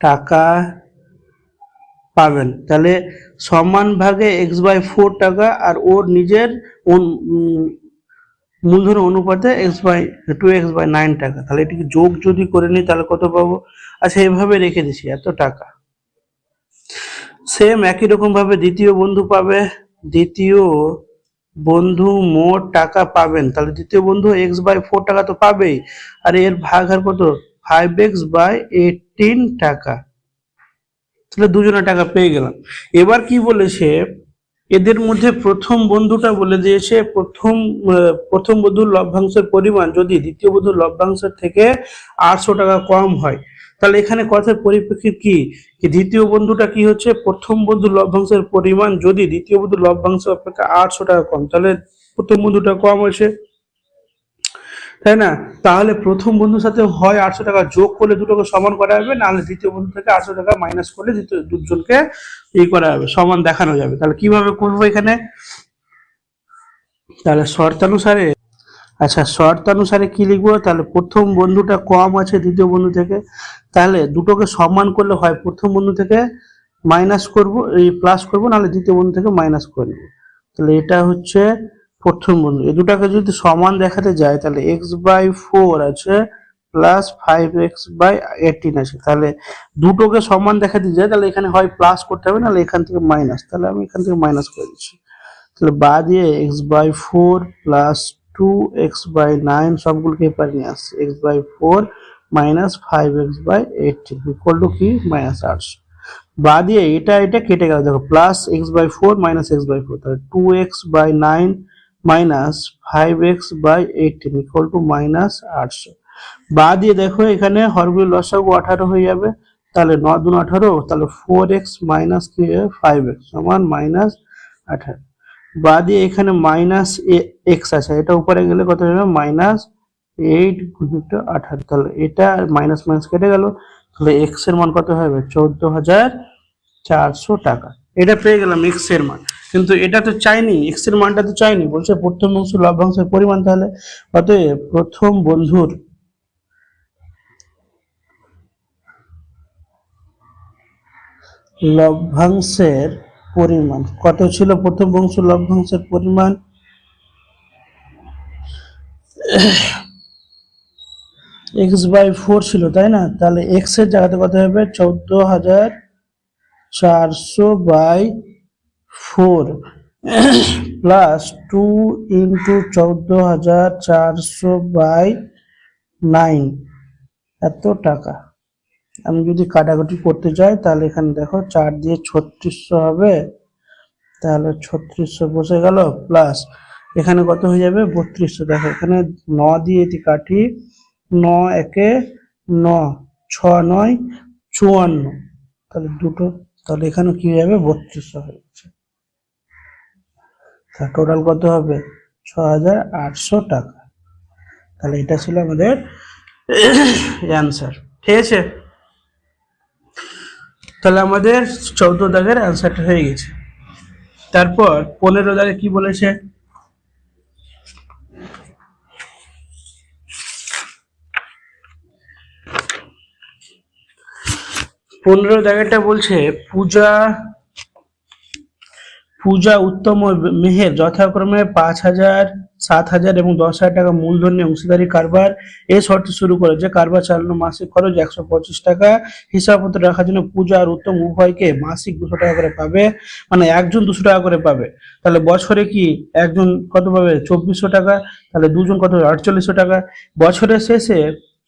টাকা পাবেন, তাহলে সমান ভাগে এক্স বাই 4 টাকা আর ওর নিজের মূলধন অনুপাতে এক্স বাই 2x বাই 9 টাকা, তাহলে এটিকে যোগ যদি করে নিই তাহলে কত পাবো, আচ্ছা এভাবে রেখে দিছি এত টাকা। সেম একই রকম ভাবে দ্বিতীয় বন্ধু পাবে, দ্বিতীয় বন্ধু মোট টাকা পাবেন, তাহলে দ্বিতীয় বন্ধু এক্স বাই 4 টাকা তো পাবেই, আর এর ভাগ আর কত 5x বাই 18 টাকা, তাহলে দুজনের টাকা পেয়ে গেলাম। এবার কি বলেছে, এদের মধ্যে প্রথম বন্ধুটা বলে দিয়েছে প্রথম বন্ধুর লভ্যাংশের পরিমাণ যদি দ্বিতীয় বন্ধুর লভ্যাংশের থেকে 800 টাকা কম হয়, তাহলে এখানে কথার পরিপ্রেক্ষিত কি, দ্বিতীয় বন্ধুটা কি হচ্ছে, প্রথম বন্ধুর লভ্যাংশের পরিমাণ যদি দ্বিতীয় বন্ধুর লভ্যাংশ অপেক্ষা 800 টাকা কম, তাহলে প্রথম বন্ধুটা কম হয়েছে, তাই না। তাহলে প্রথম বন্ধুর সাথে হয় 800 টাকা যোগ করলে দুটোকে সমান করা যাবে, নাহলে দ্বিতীয় বন্ধু থেকে 800 টাকা মাইনাস করলে দুজনকে করা যাবে, সমান দেখানো যাবে। তাহলে কিভাবে করবো এখানে, তাহলে শর্তানুসারে কি লিখবো, তাহলে প্রথম বন্ধুটা কম আছে দ্বিতীয় বন্ধু থেকে, তাহলে দুটোকে সমান করলে হয় প্রথম বন্ধু থেকে মাইনাস করব, এই প্লাস করব, নাহলে দ্বিতীয় বন্ধু থেকে মাইনাস করে নেব। তাহলে এটা হচ্ছে প্রথম বন্ধু। এই দুটাকে যদি সমান দেখাতে যায় তাহলে x/4 আছে প্লাস 5x/18 আছে। তাহলে দুটোকে সমান দেখাতে যায় তাহলে এখানে হয় প্লাস করতে হবে, নাহলে এখান থেকে মাইনাস। তাহলে আমি এখান থেকে মাইনাস করে দিচ্ছি। তাহলে বা দিয়ে x/4 প্লাস 2x/9 সবগুলোকে এপারে নিয়ে আসছে, x/4 minus 5x/18 equal to কি -800। বা দিয়ে এটা এটা কেটে গেল, দেখো প্লাস x/4 মাইনাস x/4, তাহলে 2x/9 minus 5x/18 equal to -800। বা দিয়ে দেখো এখানে হরগুলোর লসাগু 18 হয়ে যাবে, তাহলে 9 2 18, তাহলে 4x মাইনাস কি 5x সমান -18। বা দিয়ে এখানে মাইনাস এক্স আছে, এটা উপরে গেলে কত হবে -8 গুণিত 18, তাহলে এটা মাইনাস মাইনাস কেটে গেল, তাহলে এক্স এর মান কত হবে 14,400 টাকা। এটা পেয়ে গেলাম এক্স এর মান, কিন্তু এটা তো চাইনি, এক্স এর মানটা তো চাইনি, বলছে প্রথম অংশ লভ্যাংশের পরিমাণ। তাহলে অতএব প্রথম বন্ধুর লভ্যাংশের পরিমাণ কত ছিল? প্রথম বংশ লভ্যাংশের পরিমাণ x/4 ছিল, তাই না? তাহলে x এর জায়গাতে কত হবে 14,400/4 প্লাস 2 ইন্টু 14,400/9 এত টাকা। আমি যদি কাটাকুটি করতে যাই তাহলে এখানে দেখো 4 দিয়ে 3600 হবে, তাহলে 3600 বসে গেল, প্লাস এখানে কত হয়ে যাবে 3200। দেখো এখানে 9 দিয়ে এটি কাটি, 9 একে 9, 6 9 54, তাহলে দুটো, তাহলে এখানে কি হয়ে যাবে 3200 হয়ে যাচ্ছে। টোটাল কত হবে 6,800 টাকা। তাহলে এটা ছিল আমাদের অ্যান্সার। ঠিক আছে, তাহলে আমাদের 14 দাগের অ্যান্সারটা হয়ে গেছে। তারপর 15 দাগে কি বলেছে? 15 দাগেরটা বলছে পূজা উত্তম ও মেহের যথাক্রমে 5,000 7,000 এবং 10,000 টাকা মূলধন নিয়ে অংশীদারি কারবার এই শর্তে শুরু করে যে কারবার চালানো মাসিক খরচ 125 টাকা। হিসাবপত্র রাখার জন্য পূজা আর উত্তম উভয়কে মাসিক 200 টাকা করে পাবে, মানে একজন 200 টাকা করে পাবে। তাহলে বছরে কি একজন কত পাবে 2400 টাকা, তাহলে দুজন কত 4800 টাকা। বছরের শেষে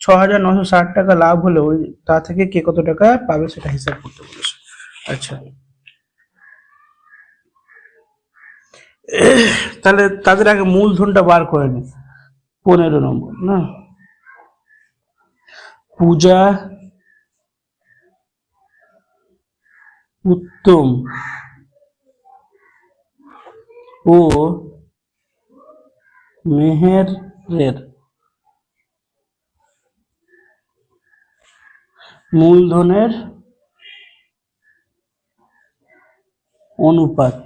6,960 টাকা লাভ হলে ওই তা থেকে কে কত টাকা পাবে সেটা হিসাব করতে বলেছে। আচ্ছা, তাহলে তাদের আগে মূলধনটা বার করে নি। 15 নম্বর না, পূজা উত্তম ও মেহেরের মূলধনের অনুপাত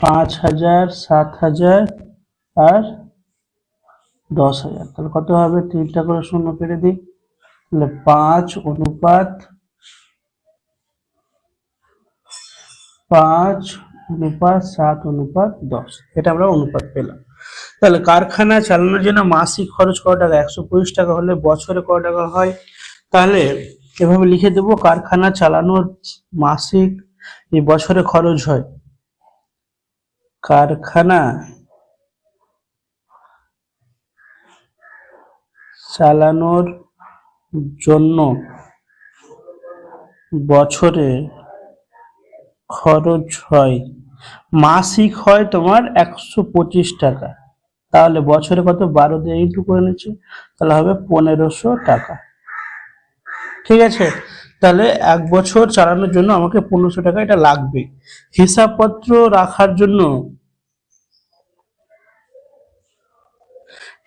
5,000 7,000 আর 10,000। তাহলে কত হবে 3টা করে শূন্য কেটে দিই, তাহলে 5:5:7:10, এটা আমরা অনুপাত পেলাম। তাহলে কারখানা চালানোর জন্য মাসিক খরচ কত টাকা 125 টাকা হলে বছরে কত টাকা হয়? তাহলে এভাবে লিখে দেবো, কারখানা চালানোর মাসিক এই বছরে খরচ হয়, কারখানা চালানোর জন্য বছরে খরচ হয়, মাসিক হয় তোমার 125 টাকা, তাহলে বছরে কত 12 দিয়ে ইন্টু করে নিচ্ছে, তাহলে হবে 1500 টাকা। ঠিক আছে, তাহলে এক বছর চালানোর জন্য আমাকে 1500 টাকা এটা লাগবে। হিসাবপত্র রাখার জন্য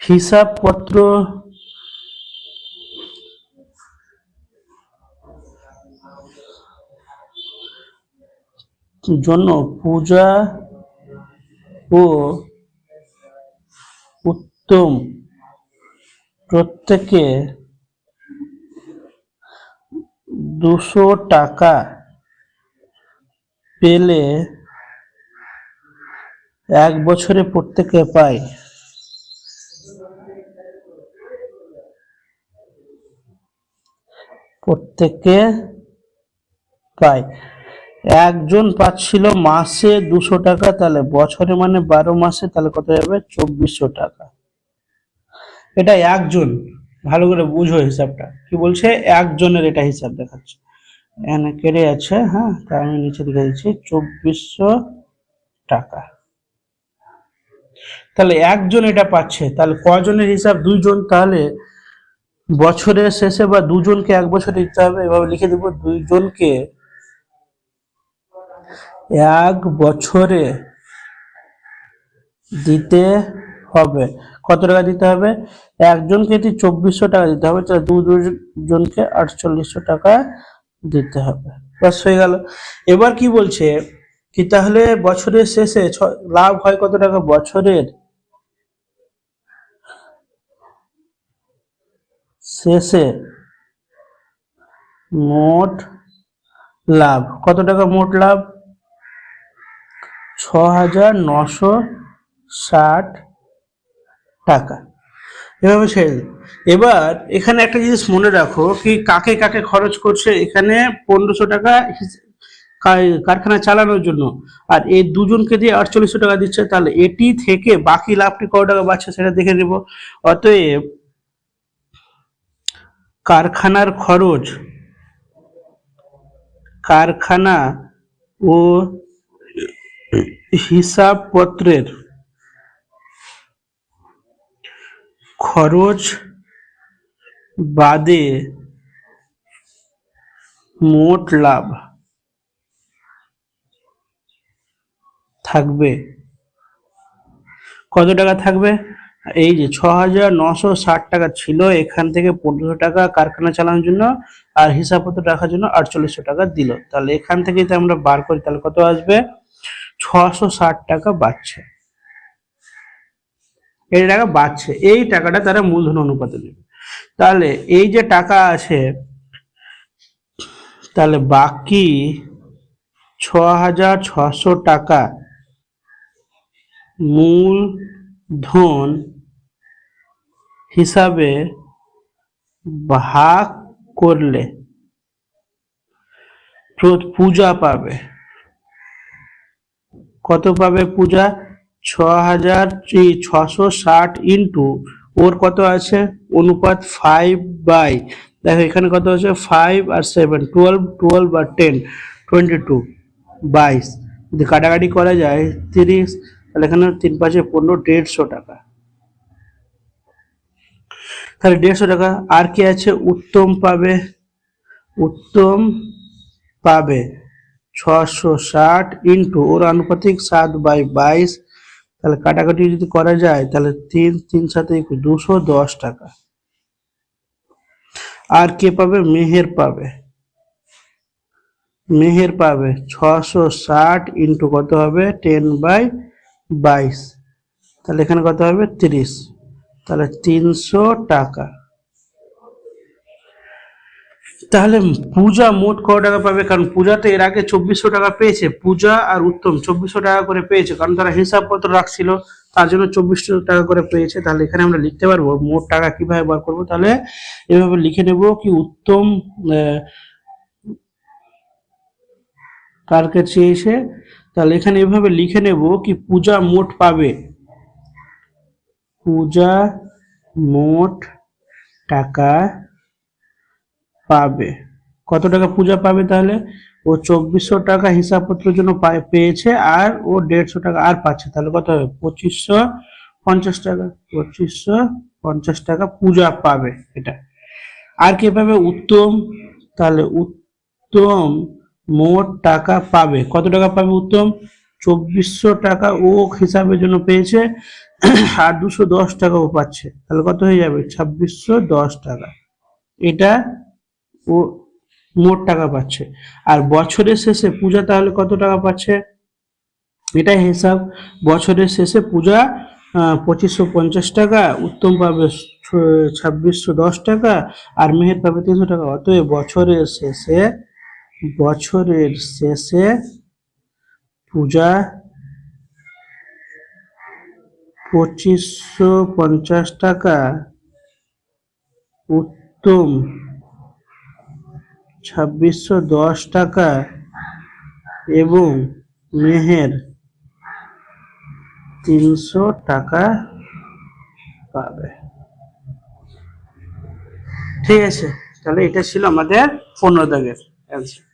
হিসাবপত্র জন্য পূজা ও উত্তম প্রত্যেকে 200 টাকা পেলে 1 বছরে প্রত্যেকে পায়, একজন পাচ্ছিল মাসে 200 টাকা, তাহলে বছরে মানে 12 মাসে, তাহলে কত যাবে? 2400 টাকা। এটা একজন, ভালো করে বুঝো হিসাবটা কি বলছে, একজনের এটা হিসাব দেখাচ্ছে, এখানে কেটে আছে, হ্যাঁ, তাই আমি নিচে লিখে দিচ্ছি 2400 টাকা। তাহলে একজন এটা পাচ্ছে, তাহলে কজনের হিসাব? 2জন, তাহলে বছরের শেষে বা 2জনকে 1 বছরে দিতে হবে, এভাবে লিখে দেবো 2জনকে 1 বছরে দিতে হবে। কত টাকা দিতে হবে? একজনকে 2400 টাকা দিতে হবে, তাহলে দুজনকে 4800 টাকা দিতে হবে। বাস হয়ে গেল। এবার কি বলছে কি, তাহলে বছরের শেষে লাভ হয় কত টাকা? বছরের শেষে মোট লাভ কত টাকা? মোট লাভ 6960 টাকা। এভাবে ছেড়ে দিন। এবার এখানে একটা জিনিস মনে রাখো কি, কাকে কাকে খরচ করছে, এখানে 1500 টাকা কারখানা চালানোর জন্য, আর এই 2জনকে দিয়ে 4800 টাকা দিচ্ছে, তাহলে এটি থেকে বাকি লাভটি কত টাকা বাড়ছে সেটা দেখে নেব। অতএব কারখানার খরচ, কারখানা ও হিসাবপত্রের খরচ বাদে মোট লাভ থাকবে কত টাকা? থাকবে এই যে 6960 টাকা ছিল, এখান থেকে 1500 টাকা কারখানা চালানোর জন্য আর হিসাবপত্র রাখার জন্য 4800 টাকা দিল, তাহলে এখান থেকে যদি আমরা বার করি তাহলে কত আসবে? 660 টাকা বাড়ছে। এই টাকা বাড়ছে, এই টাকাটা তারা মূলধন অনুপাতে নেবে। তাহলে এই যে টাকা আছে, তাহলে বাকি 6600 টাকা মূলধন হিসাবে ভাগ করলে পূজা পাবে কত? পাবে পূজা 6660 ইন্টু ওর কত আছে অনুপাত 5 দেখো এখানে কত আছে 5 আর 7 12 12 আর 10 22 22, যদি কাটাকাটি করা যায় 30, তাহলে এখানে 3 5 15 150 টাকা, তাহলে 150 টাকা। আর কি আছে? উত্তম পাবে, উত্তম পাবে 660 ইন্টু ওর আনুপাতিক 7/22, তাহলে কাটাকাটি যদি করা যায় তাহলে 3 3 7 210 টাকা। আর কে পাবে? মেহের পাবে, মেহের পাবে 660 ইন্টু কত হবে 10/22, তাহলে এখানে কত হবে 30, তাহলে 300 টাকা। তাহলে পূজা মোট কত টাকা পাবে? কারণ পূজা তো এর আগে 2400 টাকা পেয়েছে, পূজা আর উত্তম 2400 টাকা করে পেয়েছে, কারণ তারা হিসাবপত্র রাখছিল তার জন্য 2400 টাকা করে পেয়েছে। তাহলে এখানে আমরা লিখতে পারবো মোট টাকা কিভাবে বার করবো, তাহলে এভাবে লিখে নেব কি উত্তম কারকে চেয়েছে, তাহলে এখানে এভাবে লিখে নেব কি পূজা মোট পাবে, পূজা মোট টাকা পাবে কত টাকা? পূজা পাবে, তাহলে ও 2400 টাকা হিসাবপত্রের জন্য পেয়েছে আর ও 150 টাকা আর পাচ্ছে, তাহলে কত হবে 2550 টাকা, 2550 টাকা পূজা পাবে এটা। আর কে পাবে? উত্তম, তাহলে উত্তম মোট টাকা পাবে কত টাকা পাবে? উত্তম 2400 টাকা ও হিসাবের জন্য পেয়েছে আর 210 টাকা ও পাচ্ছে, তাহলে কত হয়ে যাবে 2610 টাকা, এটা ও মোট টাকা পাচ্ছে। আর বছরের শেষে পূজা তাহলে কত টাকা পাচ্ছে? এটাই হিসাব, বছরের শেষে পূজা 2550 টাকা, উত্তম পাবে 2610 টাকা, আর মেহের পাবে 300 টাকা। অতএব বছরের শেষে পূজা 2550 টাকা, উত্তম 2610 টাকা এবং মেহের 300 টাকা পাবে। ঠিক আছে, তাহলে এটা ছিল আমাদের 15 দাগের অ্যান্সার।